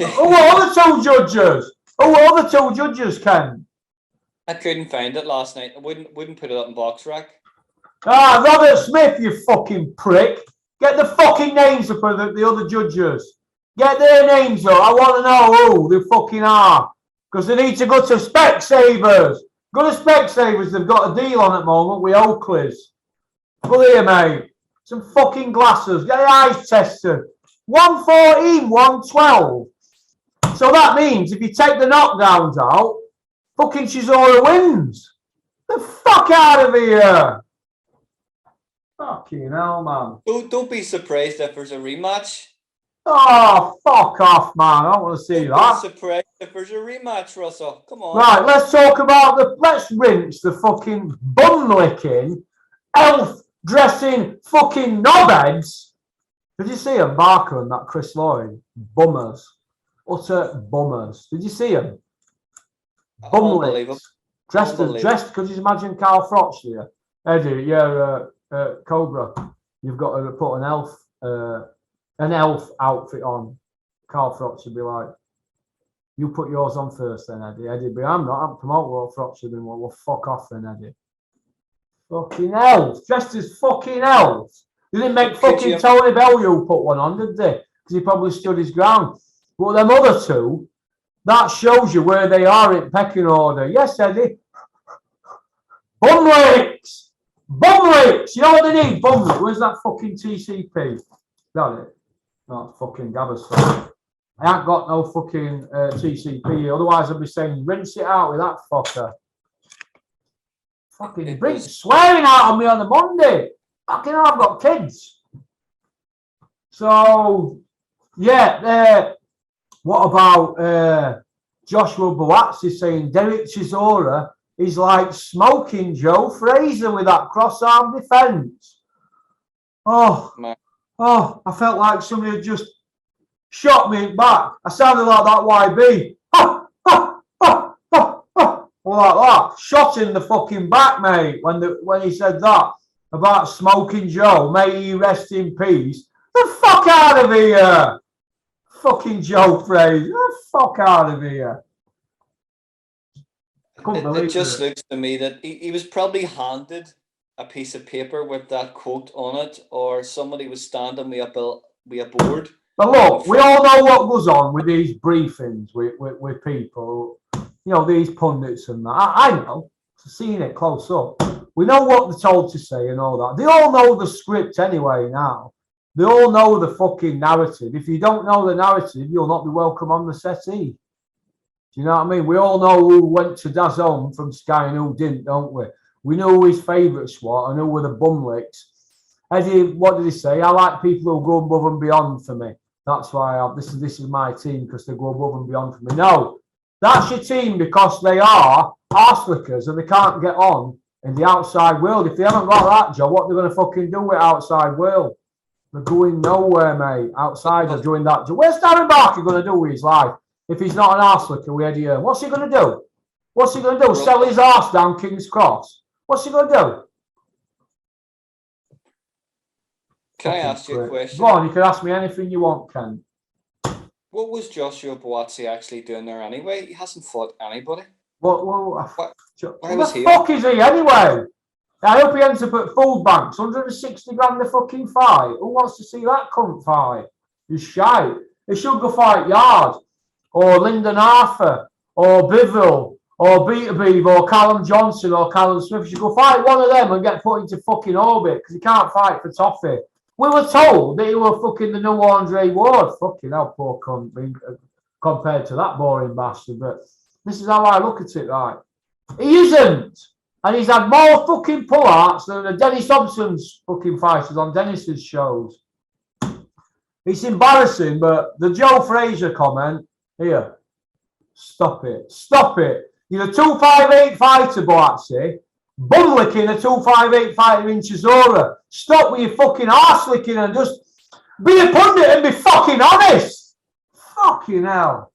Who are the 2 judges? Who are the 2 judges, Ken? I couldn't find it last night. I wouldn't put it up in box rack. Ah, Robert Smith, you fucking prick. Get the fucking names up of the other judges. Get their names up. I want to know who they fucking are. Because they need to go to Specsavers. Go to Specsavers. They've got a deal on at the moment with Oakley's. Go here, mate. Some fucking glasses. Get your eyes tested. 114, 112. So that means if you take the knockdowns out, fucking Chisora wins. The fuck out of here. Fucking hell, man. Don't be surprised if there's a rematch. Oh, fuck off, man. I don't want to see that. Don't be surprised if there's a rematch, Russell. Come on. Right, let's talk about let's rinse the fucking bum licking, elf dressing fucking knobheads. Did you see him, Barker and that Chris Lloyd? Bummers. Utter bummers. Did you see him? Unbelievable. Dressed, could you imagine Carl Froch here? Eddie, yeah, Cobra. You've got to put an elf outfit on. Carl Froch would be like, you put yours on first then, Eddie. Eddie, but I'm not. I'm promoting what Froch would be. Well, fuck off then, Eddie. Fucking elves. Dressed as fucking elves. They didn't make fucking Tony Bellew put one on, did they? Because he probably stood his ground. But them other two, that shows you where they are in pecking order. Yes, Eddie. Bumlicks! Bumlicks! You know what they need? Bumlicks. Where's that fucking TCP? Is that it? No, it's fucking Gabba's phone. I ain't got no fucking TCP. Otherwise, I'd be saying, rinse it out with that fucker. Fucking bring swearing out on me on the Monday. Fucking hell, I've got kids. So, yeah, what about Joshua Boazzi saying Derek Chisora is like smoking Joe Fraser with that cross-arm defence? Oh, I felt like somebody had just shot me back. I sounded like that YB. Like that. Shot in the fucking back, mate, when he said that about smoking Joe. May he rest in peace. The fuck out of here. Fucking Joe Fraser. The fuck out of here. It just looks to me that he was probably handed a piece of paper with that quote on it, or somebody was standing with a board. But look, we all know what goes on with these briefings with people, you know, these pundits and that. I know, seeing it close up. We know what they're told to say and all that. They all know the script anyway now. They all know the fucking narrative. If you don't know the narrative, you'll not be welcome on the settee. Do you know what I mean? We all know who went to DAZN from Sky and who didn't, don't we? We know who his favourites were and who were the bumlicks. Eddie, what did he say? I like people who go above and beyond for me. That's why this is my team, because they go above and beyond for me. No, that's your team because they are arse lickers and they can't get on in the outside world. If they haven't got that job, what they're going to fucking do with outside world? They're going nowhere, mate. Outside they're doing that job. Where's Darren Barker going to do with his life if he's not an arse licker with Eddie Hearn? What's he going to do? What's he going to do? Sell his arse down King's Cross? What's he going to do? Can I ask you a question? Go on, you can ask me anything you want, Ken. What was Joshua Boazzi actually doing there anyway? He hasn't fought anybody. Where was he? The fuck is he anyway? I hope he ends up at Food Banks. 160 grand the fucking fight. Who wants to see that cunt fight? He's shite. He should go fight Yard or Lyndon Arthur or Biville or Beaterbeeve or Callum Johnson or Callum Smith. He should go fight one of them and get put into fucking orbit because he can't fight for toffee. We were told that he was fucking the new Andre Ward. Fucking hell, poor cunt, compared to that boring bastard. But this is how I look at it, right? He isn't. And he's had more fucking pull-outs than the Dennis Thompson's fucking fighters on Dennis's shows. It's embarrassing, but the Joe Fraser comment, here, stop it. Stop it. You're a 258 fighter, Boazzi. Bum licking a 258 fighter in Chisora. Stop with your fucking arse licking and just be a pundit and be fucking honest. Fucking hell.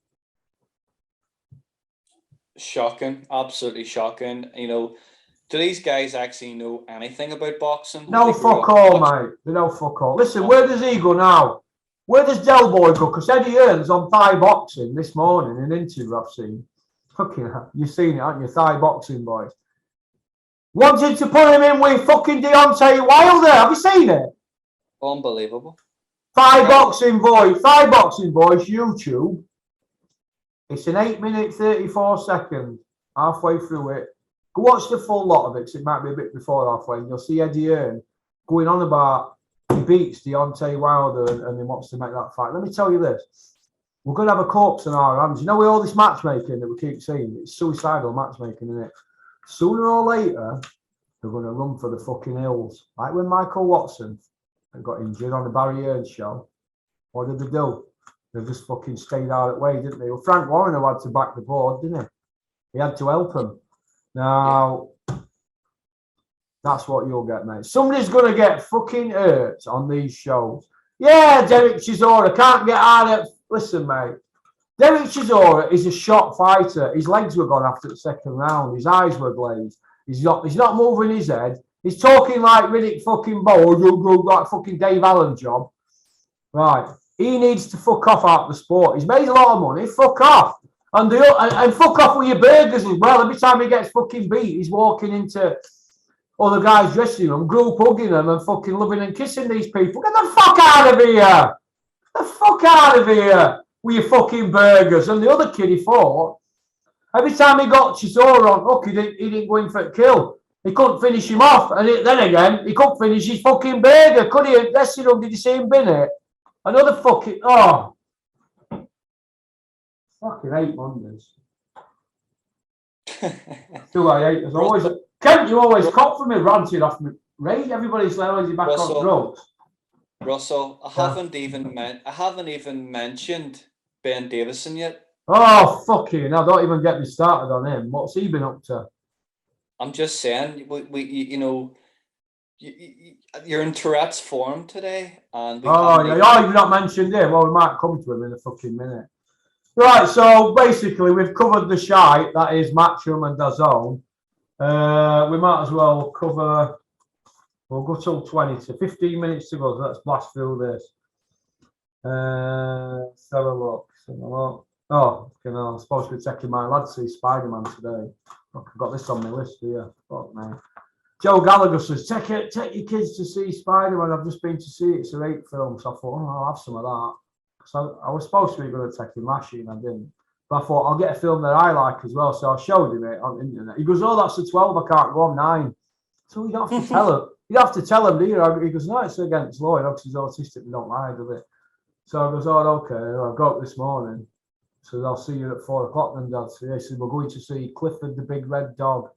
Shocking. Absolutely shocking. You know, do these guys actually know anything about boxing? No fuck all, mate. They know fuck all. Listen, where does he go now? Where does Del Boy go? Because Eddie Hearn's on Thai Boxing this morning, an interview I've seen. Fucking hell. You've seen it, haven't you? Thai Boxing, boys. Wanted to put him in with fucking Deontay Wilder. Have you seen it? Unbelievable. Thai Boxing Voice, YouTube. It's an 8-minute 34 seconds. Halfway through it. Go watch the full lot of it, because it might be a bit before halfway, and you'll see Eddie Hearn going on about he beats Deontay Wilder and he wants to make that fight. Let me tell you this. We're going to have a corpse in our hands. You know, with all this matchmaking that we keep seeing, it's suicidal matchmaking, isn't it? Sooner or later, they're going to run for the fucking hills. Like when Michael Watson got injured on the Barry Hearn show. What did they do? They just fucking stayed out of the way, didn't they? Well, Frank Warren had to back the board, didn't he? He had to help him. Now, That's what you'll get, mate. Somebody's going to get fucking hurt on these shows. Yeah, Derek Chisora can't get out of... Listen, mate. Derek Chisora is a shot fighter. His legs were gone after the second round. His eyes were glazed. He's not moving his head. He's talking like Riddick fucking Bowe, like fucking Dave Allen job. Right. He needs to fuck off out of the sport. He's made a lot of money. Fuck off. And fuck off with your burgers as well. Every time he gets fucking beat, he's walking into other guys' dressing room, group hugging them and fucking loving and kissing these people. Get the fuck out of here! Get the fuck out of here with your fucking burgers. And the other kid he fought, every time he got Chisora on hook, he didn't go in for a kill. He couldn't finish him off. And then again, he couldn't finish his fucking burger, could he? Dressing room, did you see him bin it? Another fucking... Oh. Fucking hate Mondays. Do I hate us? Always... Kent, you always cop for me ranting off me. Right? Everybody's always back on drugs. Russell, I haven't even mentioned Ben Davison yet. Oh, fucking! I don't even get me started on him. What's he been up to? I'm just saying, you're in Tourette's form today, and you've not mentioned him. Well, we might come to him in a fucking minute. Right. So basically, we've covered the shite that is Matchroom and DAZN. We might as well cover. We'll go till 20 to 15 minutes to go. So let's blast through this. Let's have a look. Oh, I'm supposed to be taking my lad to see Spider-Man today. Look, I've got this on my list here. Fuck, man. Joe Gallagher says, take your kids to see Spider-Man. I've just been to see it. It's a great film. So I thought, I'll have some of that. So I was supposed to be going to take him last year and I didn't. But I thought, I'll get a film that I like as well. So I showed him it on the internet. He goes, that's a 12. I can't go. I'm 9. So you don't have to tell him. You don't have to tell him, do you? He goes, no, it's against law. Obviously, he's autistic. We don't lie, do it. So I goes, okay. I got up this morning. So I'll see you at 4 o'clock then, Dad. So he said, we're going to see Clifford the Big Red Dog.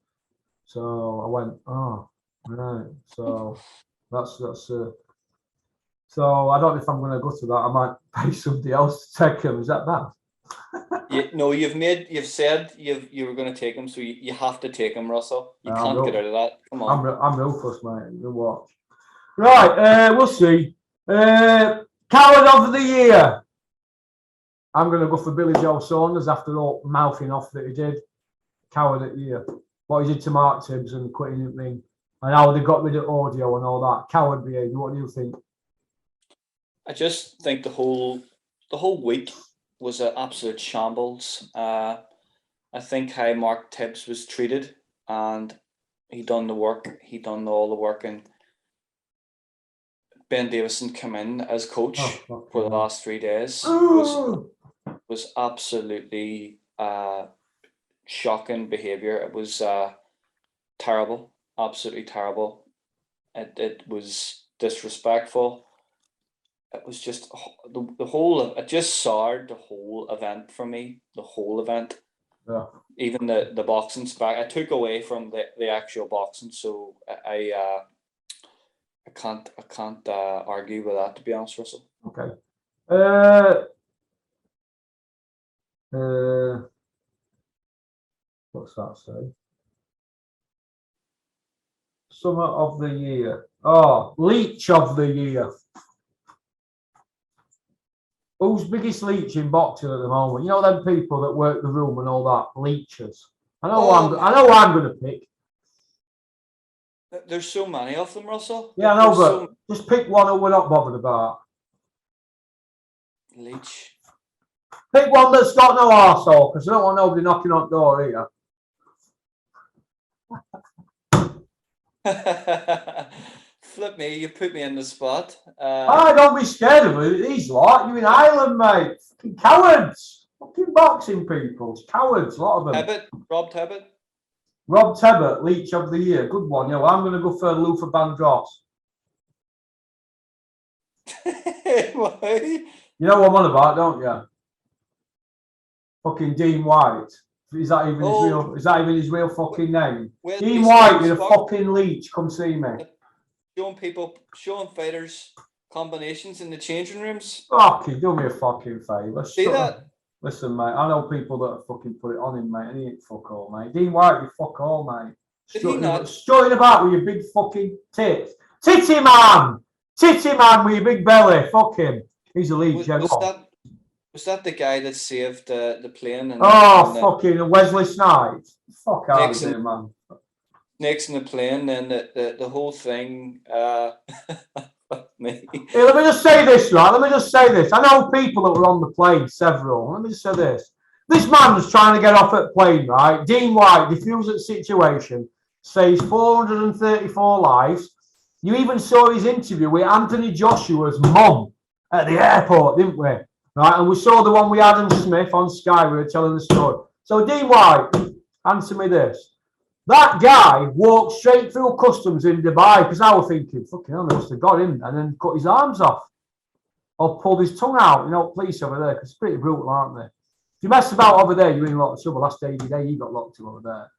So I went, right. So that's so I don't know if I'm going to go to that. I might pay somebody else to take him. Is that bad? You've said you were going to take him, so you have to take him, Russell. You can't get out of that. Come on. I'm ruthless, mate. You watch. Right, we'll see. Coward of the Year. I'm going to go for Billy Joe Saunders after all mouthing off that he did. Coward of the Year. What he did to Mark Tibbs and quitting the ring. And how they got rid of audio and all that. Coward behaviour. What do you think? I just think the whole week was an absolute shambles. I think how Mark Tibbs was treated, and he done the work. He done all the work, and Ben Davison came in as coach for the last 3 days. Was absolutely shocking behaviour. It was terrible, absolutely terrible. It was disrespectful. It was just the whole. It just soured the whole event for me. The whole event. Yeah. Even the boxing spec. I took away from the actual boxing, so I can't argue with that, to be honest, Russell. Okay. What's that say? Summer of the Year. Leech of the Year. Who's biggest leech in boxing at the moment? You know them people that work the room and all that, leeches. I know I'm going to pick. There's so many of them, Russell. Yeah, I know, but just pick one that we're not bothered about. Leech. Pick one that's got no arsehole, because I don't want nobody knocking on the door here. Flip me, you put me in the spot. Don't be scared of it. These lot, you're in Ireland, mate. Fucking cowards. Fucking boxing people. Cowards, a lot of them. Rob Tebbett. Rob Tebbett, Leech of the Year. Good one. Yeah, well, I'm going to go for Luther Vandross. Why? You know what I'm on about, don't you? Fucking Dean White. Is that even his real? Is that even his real fucking name? Dean White, you're a fucking leech. Come see me. Showing fighters combinations in the changing rooms. Fucking do me a fucking favour. See that? Listen, mate. I know people that have fucking put it on him, mate. And he ain't fuck all, mate. Dean White, you fuck all, mate. Did he not? Strutting about with your big fucking tits. Titty man with your big belly. Fuck him. He's a lead. Was that the guy that saved the plane? Fucking Wesley Snipes. Fuck out of here, man. Snakes in the plane, and the whole thing. Me. Hey, let me just say this, right? Let me just say this. I know people that were on the plane, several. Let me just say this. This man was trying to get off at plane, right? Dean White, defuse the situation, saves 434 lives. You even saw his interview with Anthony Joshua's mum at the airport, didn't we? Right, and we saw the one with Adam Smith on Sky. We were telling the story. So, Dean White, answer me this. That guy walked straight through customs in Dubai because I was thinking, fucking hell, they must have got him and then cut his arms off or pulled his tongue out. You know, police over there, because it's pretty brutal, aren't they? If you mess about over there, you're in a lot of trouble. Last day, you got locked up over there.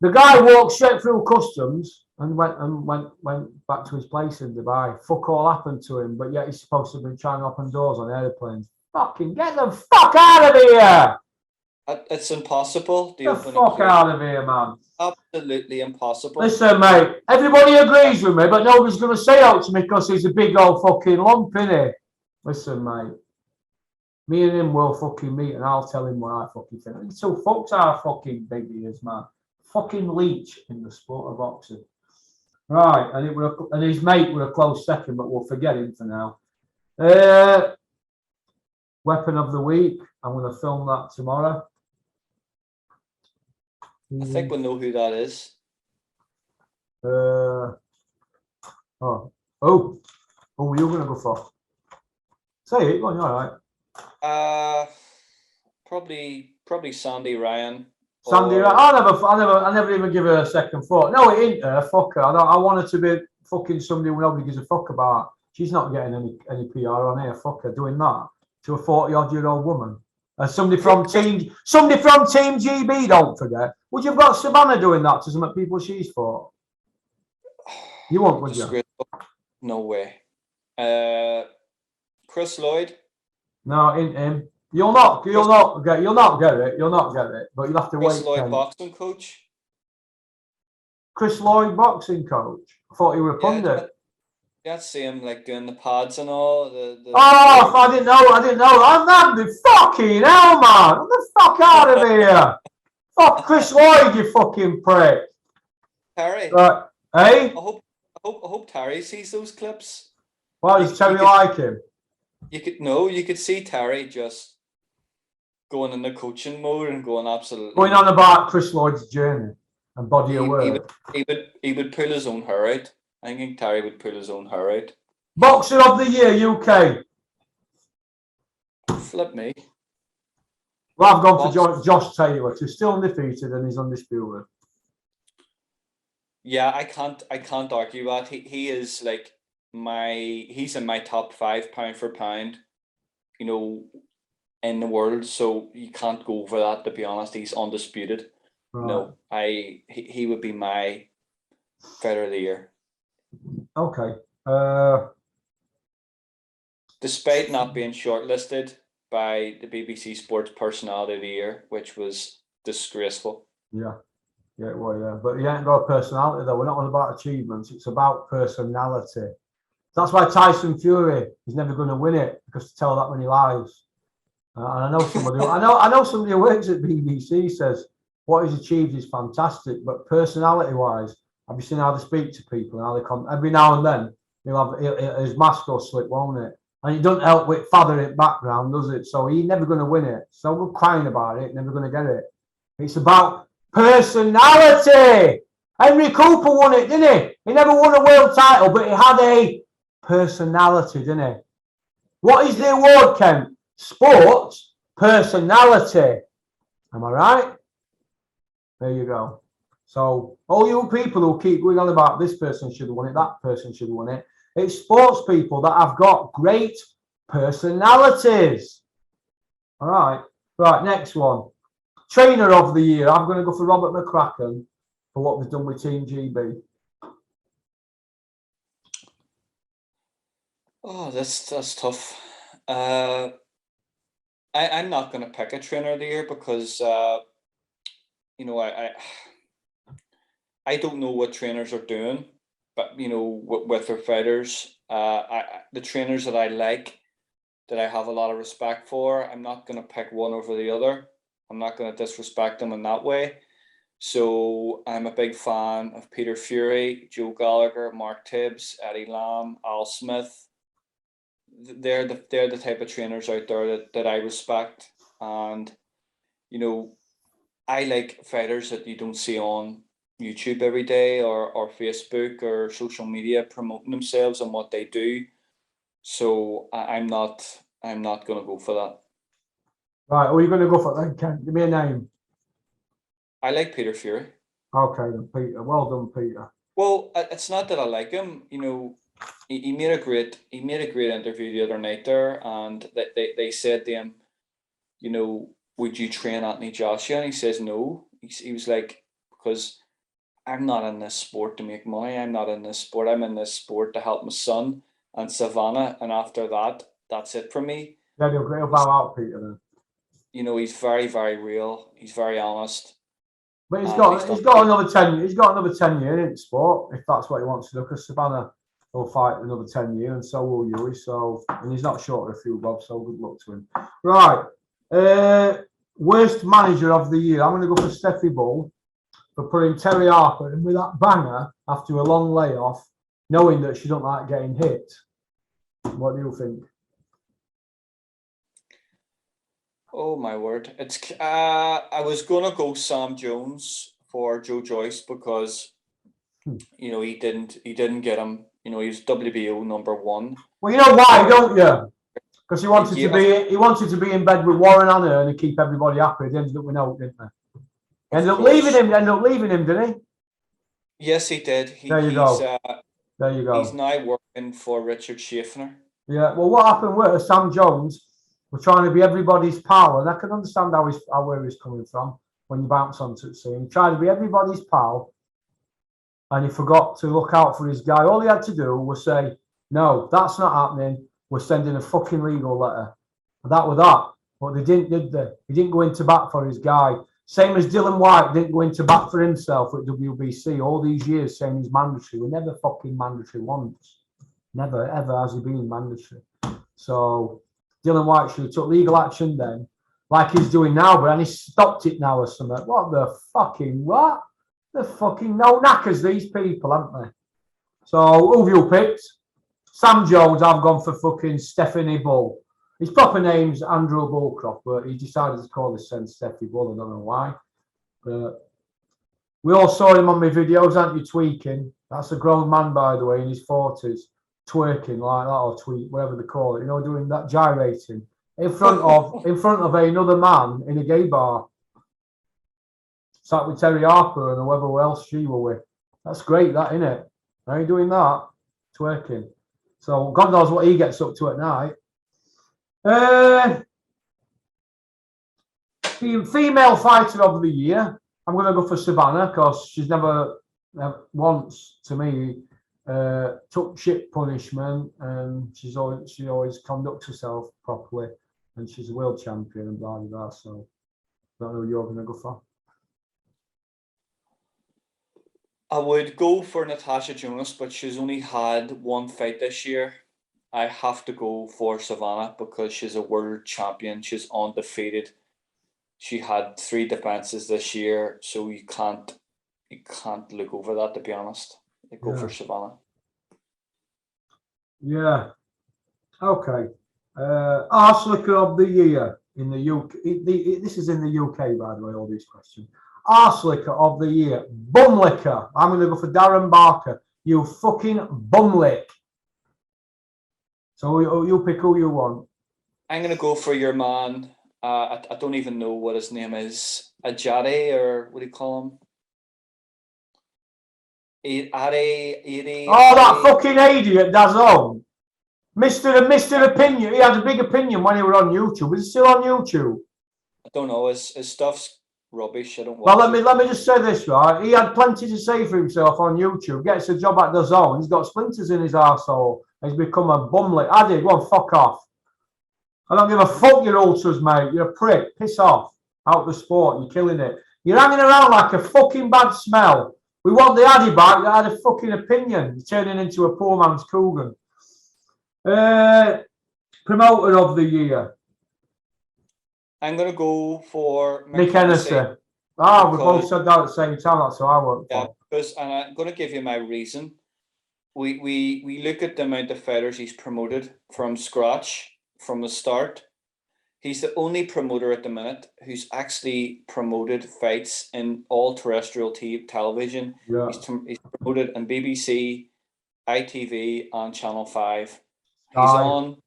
The guy walked straight through customs and went back to his place in Dubai. Fuck all happened to him, but yet he's supposed to have been trying to open doors on airplanes. Fucking get the fuck out of here! It's impossible. The fuck out of here, man. Absolutely impossible. Listen, mate, everybody agrees with me, but nobody's going to say out to me because he's a big old fucking lump, innit? Listen, mate. Me and him will fucking meet and I'll tell him what I fucking think. So fucks how fucking big he is, man. Fucking leech in the sport of boxing. Right, and his mate were a close second, but we'll forget him for now. Weapon of the week. I'm going to film that tomorrow. I think we'll know who that is. You're going to go for? Say it, go on, you're all right. Probably Sandy Ryan. Sandy Ryan. I never even give her a second thought. No, it ain't her. Fuck her. I want her to be fucking somebody who nobody gives a fuck about. She's not getting any PR on here. Fuck her doing that to a 40-odd-year-old woman. Somebody from Team GB, don't forget. Would you have got Savannah doing that to some of the people she's fought? You won't, would you? No way. Chris Lloyd? No, ain't him. You'll not get it. But you'll have to wait. Chris Lloyd, boxing coach. Chris Lloyd, boxing coach. I thought he were a pundit. Yeah, see him like doing the pads and all. I didn't know. I'm the fucking hell, man. Get the fuck out of here. Fuck Chris Lloyd, you fucking prick. Terry. Right. Hey? I hope Terry sees those clips. Why does Terry like him? You could see Terry just going in the coaching mode and going absolutely. Going on about Chris Lloyd's journey and body of work. He would pull his own hair out. I think Terry would pull his own hair out. Boxer of the year, UK. Flip me. Well, I've gone for Josh Taylor, who's still undefeated and he's undisputed. Yeah, I can't argue that. He is like he's in my top 5 pound for pound, in the world. So you can't go over that, to be honest. He's undisputed. Right. No, he would be my fighter of the year. Okay. Despite not being shortlisted by the BBC Sports Personality of the Year, which was disgraceful. Yeah, well, yeah. But he ain't got a personality, though. We're not all about achievements. It's about personality. That's why Tyson Fury is never going to win it, because to tell that many lies. And I know somebody who works at BBC says what he's achieved is fantastic, but personality-wise, have you seen how they speak to people and how they come? Every now and then, his mask will slip, won't it? And it doesn't help with fathering background, does it? So he's never going to win it. So we're crying about it, never going to get it. It's about personality. Henry Cooper won it, didn't he? He never won a world title, but he had a personality, didn't he? What is the award, Ken? Sports personality. Am I right? There you go. So all you people who keep going on about this person should have won it, that person should have won it, it's sports people that have got great personalities. All right. Right, next one. Trainer of the year. I'm going to go for Robert McCracken for what we've done with Team GB. Oh, that's tough. I'm not going to pick a trainer of the year because, I don't know what trainers are doing, but with their fighters, the trainers that I like, that I have a lot of respect for, I'm not going to pick one over the other. I'm not going to disrespect them in that way. So I'm a big fan of Peter Fury, Joe Gallagher, Mark Tibbs, Eddie Lamb, Al Smith. They're the type of trainers out there that I respect. And, I like fighters that you don't see on YouTube every day or Facebook or social media promoting themselves and what they do. So I'm not going to go for that. Right, who are you going to go for then, Ken? Give me a name. I like Peter Fury. Okay, then, Peter. Well done, Peter. Well, it's not that I like him. He made a great interview the other night there, and they said to him, would you train Anthony Joshua? And he says no. He was like, because I'm not in this sport to make money. I'm not in this sport. I'm in this sport to help my son and Savannah. And after that, that's it for me. Yeah, he'll bow out, Peter, then. He's very, very real. He's very honest. But he's got another 10. He's got another 10 years in sport, if that's what he wants to do. Because Savannah will fight another 10 years, and so will Yui. So, and he's not short of a few bob. So good luck to him. Right, worst manager of the year. I'm going to go for Steffi Bull for putting Terry Harper in with that banger after a long layoff, knowing that she don't like getting hit. What do you think? Oh my word! It's I was gonna go Sam Jones for Joe Joyce because he didn't get him. He was WBO #1. Well, you know why, don't you? Because he wanted to be in bed with Warren Hanna and keep everybody happy. They ended up with out, didn't they? Ended up leaving him, didn't he? Yes, he did. There you go. There you go. He's now working for Richard Schaffner. Yeah. Well, what happened was Sam Jones was trying to be everybody's pal, and I can understand where he's coming from when you bounce onto the scene. He tried to be everybody's pal, and he forgot to look out for his guy. All he had to do was say, "No, that's not happening. We're sending a fucking legal letter." And that was that. But they didn't, did they? He didn't go into bat for his guy. Same as Dylan White didn't go into bat for himself at WBC all these years, saying he's mandatory. We're never fucking mandatory once. Never, ever has he been mandatory. So Dylan White should have took legal action then, like he's doing now, but he stopped it now or something. What the fucking what? The fucking no knackers, these people, haven't they? So who have you picked? Sam Jones, I've gone for fucking Stephanie Bull. His proper name's Andrew Bullcroft, but he decided to call his son Steffi Bull. I don't know why. But we all saw him on my videos, aren't you, tweaking? That's a grown man, by the way, in his 40s, twerking like that, or tweet, whatever they call it, doing that, gyrating in front of another man in a gay bar. Sat with Terry Harper and whoever else she were with. That's great, that, isn't it? Now you're doing that, twerking. So God knows what he gets up to at night. Female fighter of the year. I'm going to go for Savannah because she's never once, to me, took shit punishment, and she always conducts herself properly, and she's a world champion and blah blah blah. So I don't know who you're going to go for. I would go for Natasha Jonas, but she's only had one fight this year. I have to go for Savannah because she's a world champion. She's undefeated. She had 3 defenses this year, so you can't look over that, to be honest. I go for Savannah. Yeah. Okay. Arse liquor of the year in the UK. This is in the UK, by the way, all these questions. Arse liquor of the year. Bum liquor. I'm going to go for Darren Barker. You fucking bum lick. So you pick who you want. I'm going to go for your man. I don't even know what his name is. Ajade, or what do you call him? That fucking idiot, Dazone. Mr. Opinion. He had a big opinion when he was on YouTube. Is he still on YouTube? I don't know. His stuff's rubbish. I don't watch Well, let me just say this, right? He had plenty to say for himself on YouTube. Gets a job at DAZN. He's got splinters in his arsehole. He's become a bumlet. Addy, go on, fuck off. I don't give a fuck, your ultras, mate. You're a prick. Piss off. Out the sport. You're killing it. You're hanging around like a fucking bad smell. We want the Addy back that had a fucking opinion, turning into a poor man's Coogan. Promoter of the year. I'm going to go for Nick Hennessy. Ah, we both said that at the same time. That's what I want. Yeah, because, and I'm going to give you my reason. We look at the amount of fighters he's promoted from scratch, from the start. He's the only promoter at the minute who's actually promoted fights in all terrestrial television. Yeah. He's promoted on BBC, ITV, and Channel 5. He's on.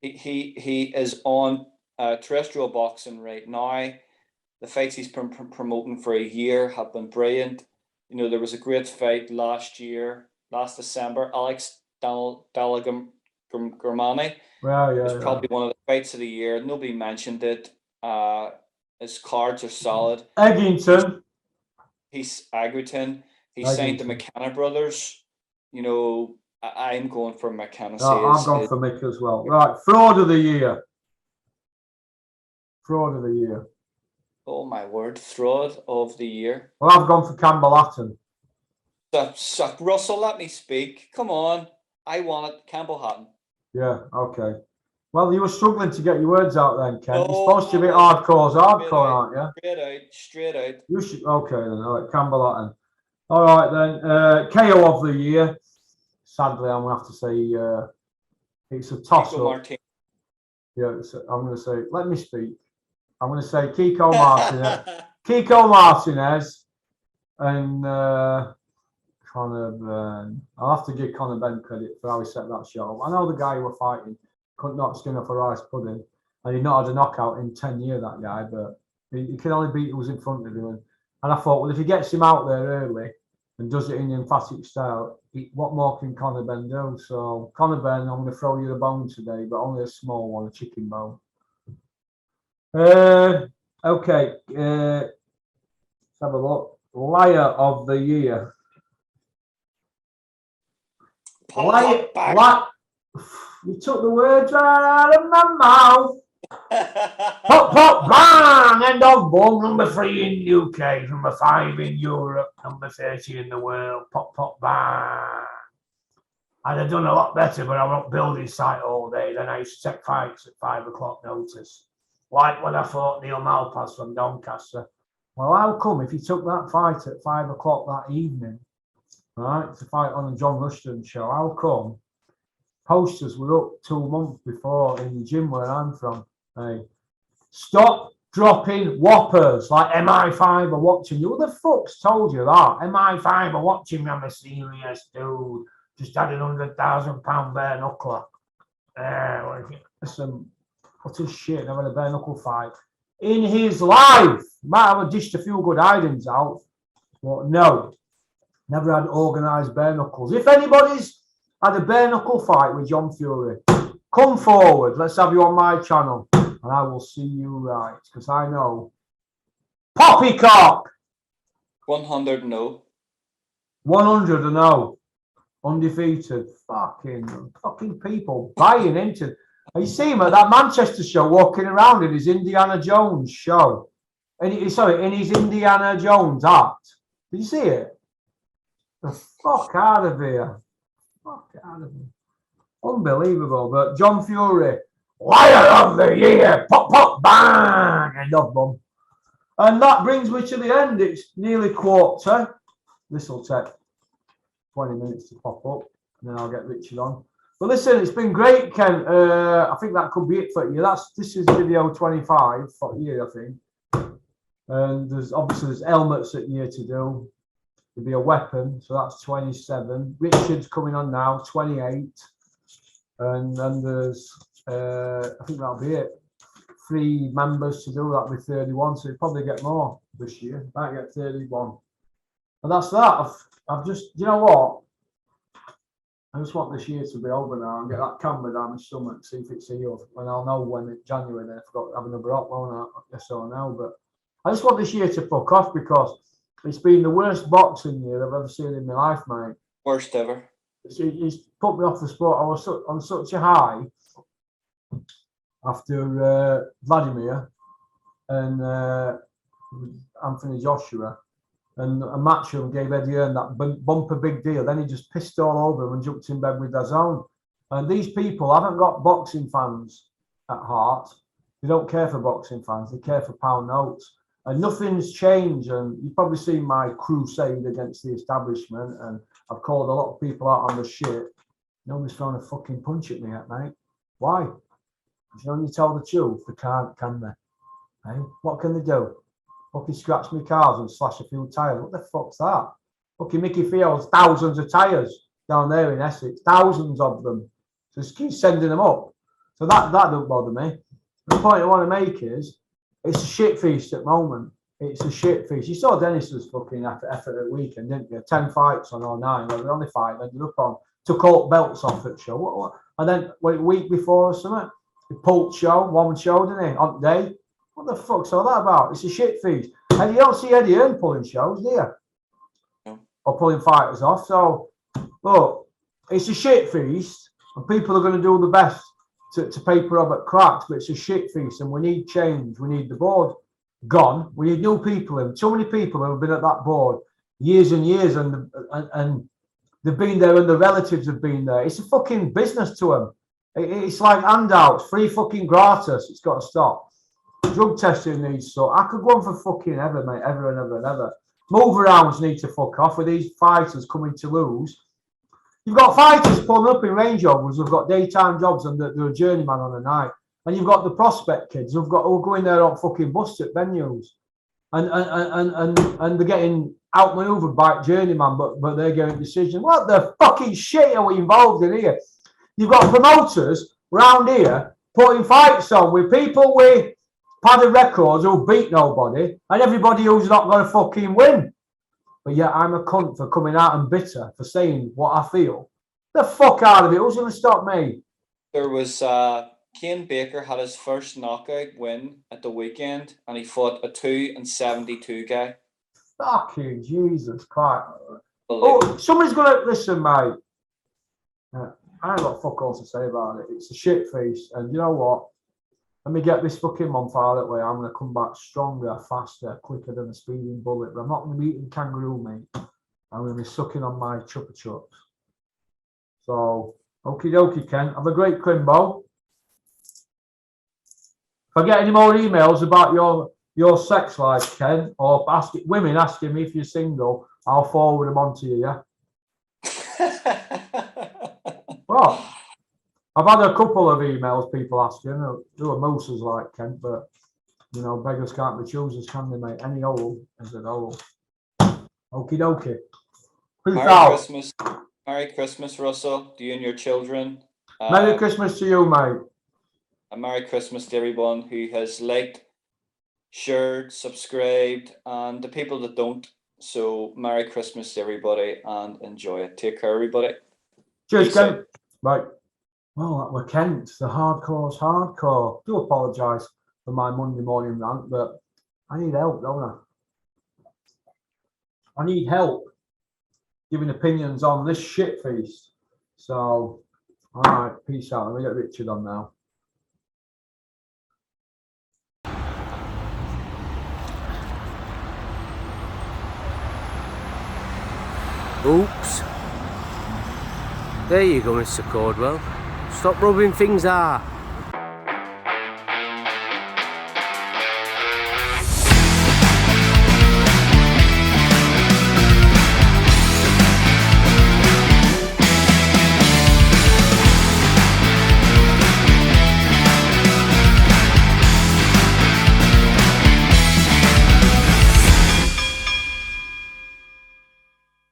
He is on terrestrial boxing right now. The fights he's promoting for a year have been brilliant. You know, there was a great fight last December. Alex Dalagam Germani. Yeah. It was probably one of the fights of the year. Nobody mentioned it. His cards are solid. Eggington. He's Agriton. He's signed the McKenna brothers. You know, I'm going for McKenna. I'm going for Mick as well. Right, fraud of the year. Fraud of the year. Oh my word, fraud of the year. Well, I've gone for Campbell Hatton. Russell, let me speak. Come on. I want it. Campbell Hatton. Yeah, okay. Well, you were struggling to get your words out then, Ken. You're supposed to be hardcore, aren't you? Straight out. You should. Okay then. All right, Campbell Hatton. All right then. KO of the year. Sadly, I'm gonna have to say it's a toss up. Yeah, I'm gonna say. Let me speak. I'm gonna say Kiko Martinez. Kiko Martinez and Conor Benn. I'll have to give Conor Benn credit for how he set that show. I know the guy who were fighting couldn't knock skin off a rice pudding, and he'd not had a knockout in 10 years, that guy, but he could only beat who was in front of him. And I thought, well, if he gets him out there early and does it in the emphatic style, what more can Conor Benn do? So, Conor Benn, I'm going to throw you the bone today, but only a small one, a chicken bone. Okay, let's have a look. Liar of the year. You took the words right out of my mouth. Pop, pop, bang! End of ball. Number 3 in UK, number 5 in Europe, number 30 in the world. Pop, pop, bang. I'd have done a lot better, but I won't building site all day. Then I used to take fights at 5 o'clock notice. Like when I fought Neil Malpass from Doncaster. Well, how come if he took that fight at 5 o'clock that evening, right, to fight on the John Rushton show, how come posters were up 2 months before in the gym where I'm from? Hey, stop dropping whoppers like MI5 are watching you. Who the fuck's told you that? MI5 are watching me. I'm a serious dude. Just had a £100,000 bare knuckler. Listen, what a shit. Never had a bare knuckle fight in his life. Might have dished a few good hidings out, but no, never had organised bare knuckles. If anybody's had a bare knuckle fight with John Fury, come forward. Let's have you on my channel, and I will see you right, because I know. Poppycock. 100 no. 100 no. Undefeated. Fucking people buying into. You see him at that Manchester show walking around in his Indiana Jones show. In his Indiana Jones act. Did you see it? The fuck out of here. Fuck out of here. Unbelievable. But John Fury, liar of the year. Pop, pop, bang. End of bum. And that brings me to the end. It's nearly quarter. This will take 20 minutes to pop up, and then I'll get Richard on. But listen, it's been great, Ken. I think that could be it for you. This is video 25 for you, I think. And there's helmets at year to do. There'll be a weapon, so that's 27. Richard's coming on now, 28. And then there's, I think that'll be it. 3 members to do, that'll be 31. So you'll probably get more this year. Might get 31. And that's that. I've just, you know what? I just want this year to be over now and get that camera down my stomach, see if it's healed. And I'll know when it's January, then I forgot to have another up, won't I? Yes or no. But I just want this year to fuck off, because it's been the worst boxing year I've ever seen in my life, mate. Worst ever. He's put me off the sport. I was on such a high after Vladimir and Anthony Joshua. and Matchroom gave Eddie Hearn that bumper big deal. Then he just pissed all over him and jumped in bed with DAZN. And these people haven't got boxing fans at heart. They don't care for boxing fans. They care for pound notes. And nothing's changed. And you've probably seen my crusade against the establishment. And I've called a lot of people out on the shit. Nobody's thrown a fucking punch at me yet, mate. Why? Because you only tell the truth. They can't, can they? Hey, what can they do? Fucking scratch me cars and slash a few tyres. What the fuck's that? Fucking Mickey Field's thousands of tyres down there in Essex. Thousands of them. So just keep sending them up. So that don't bother me. The point I want to make is it's a shit feast at the moment. It's a shit feast. You saw Dennis's fucking effort at the weekend, didn't you? 10 fights on or 9. Well, only 5 ended up on. Took all belts off at show. What? And then a week before or something, the Pulp show, one show, didn't he? On the day. What the fuck's all that about? It's a shit feast. And you don't see Eddie Hearn pulling shows, do you? No. Or pulling fighters off. So, look, it's a shit feast, and people are going to do the best to paper up at cracks, but it's a shit feast, and we need change. We need the board gone. We need new people in. Too many people have been at that board years and years, and they've been there, and the relatives have been there. It's a fucking business to them. It's like handouts, free fucking gratis. It's got to stop. Drug testing needs so. I could go on for fucking ever, mate, ever and ever and ever. Move arounds need to fuck off with these fighters coming to lose. You've got fighters pulling up in Range Rovers who've got daytime jobs and they're a journeyman on a night. And you've got the prospect kids who've go in there on fucking bust at venues. And they're getting outmaneuvered by journeyman, but they're getting decisions. What the fucking shit are we involved in here? You've got promoters round here putting fights on with people with padded records who beat nobody and everybody who's not going to fucking win. But yeah, I'm a cunt for coming out and bitter for saying what I feel. The fuck out of it. Who's going to stop me? There was Kane Baker had his first knockout win at the weekend, and he fought a 2-72 guy. Fucking Jesus Christ. Oh, somebody's going to listen, mate. I ain't got fuck all to say about it. It's a shit feast. And you know what? Let me get this fucking month out of the way. I'm going to come back stronger, faster, quicker than a speeding bullet. But I'm not going to be eating kangaroo meat. I'm going to be sucking on my chupa chups. So, okie dokie, Ken. Have a great Crimbo. If I get any more emails about your sex life, Ken, or women asking me if you're single, I'll forward them on to you, yeah? Well, I've had a couple of emails, people asking who are mooses like Kent, but you know, beggars can't be choosers, can they, mate? Any old is an old. Okie dokie. Merry Christmas, Russell, to you and your children. Merry Christmas to you, mate. And Merry Christmas to everyone who has liked, shared, subscribed, and the people that don't. So, Merry Christmas to everybody and enjoy it. Take care, everybody. Cheers, Kent. Bye. Well, that were Kent. The hardcore's hardcore. I do apologise for my Monday morning rant, but I need help, don't I? I need help giving opinions on this shit feast. So, all right, peace out. Let me get Richard on now. Oops. There you go, Mr. Cordwell. Stop rubbing things out.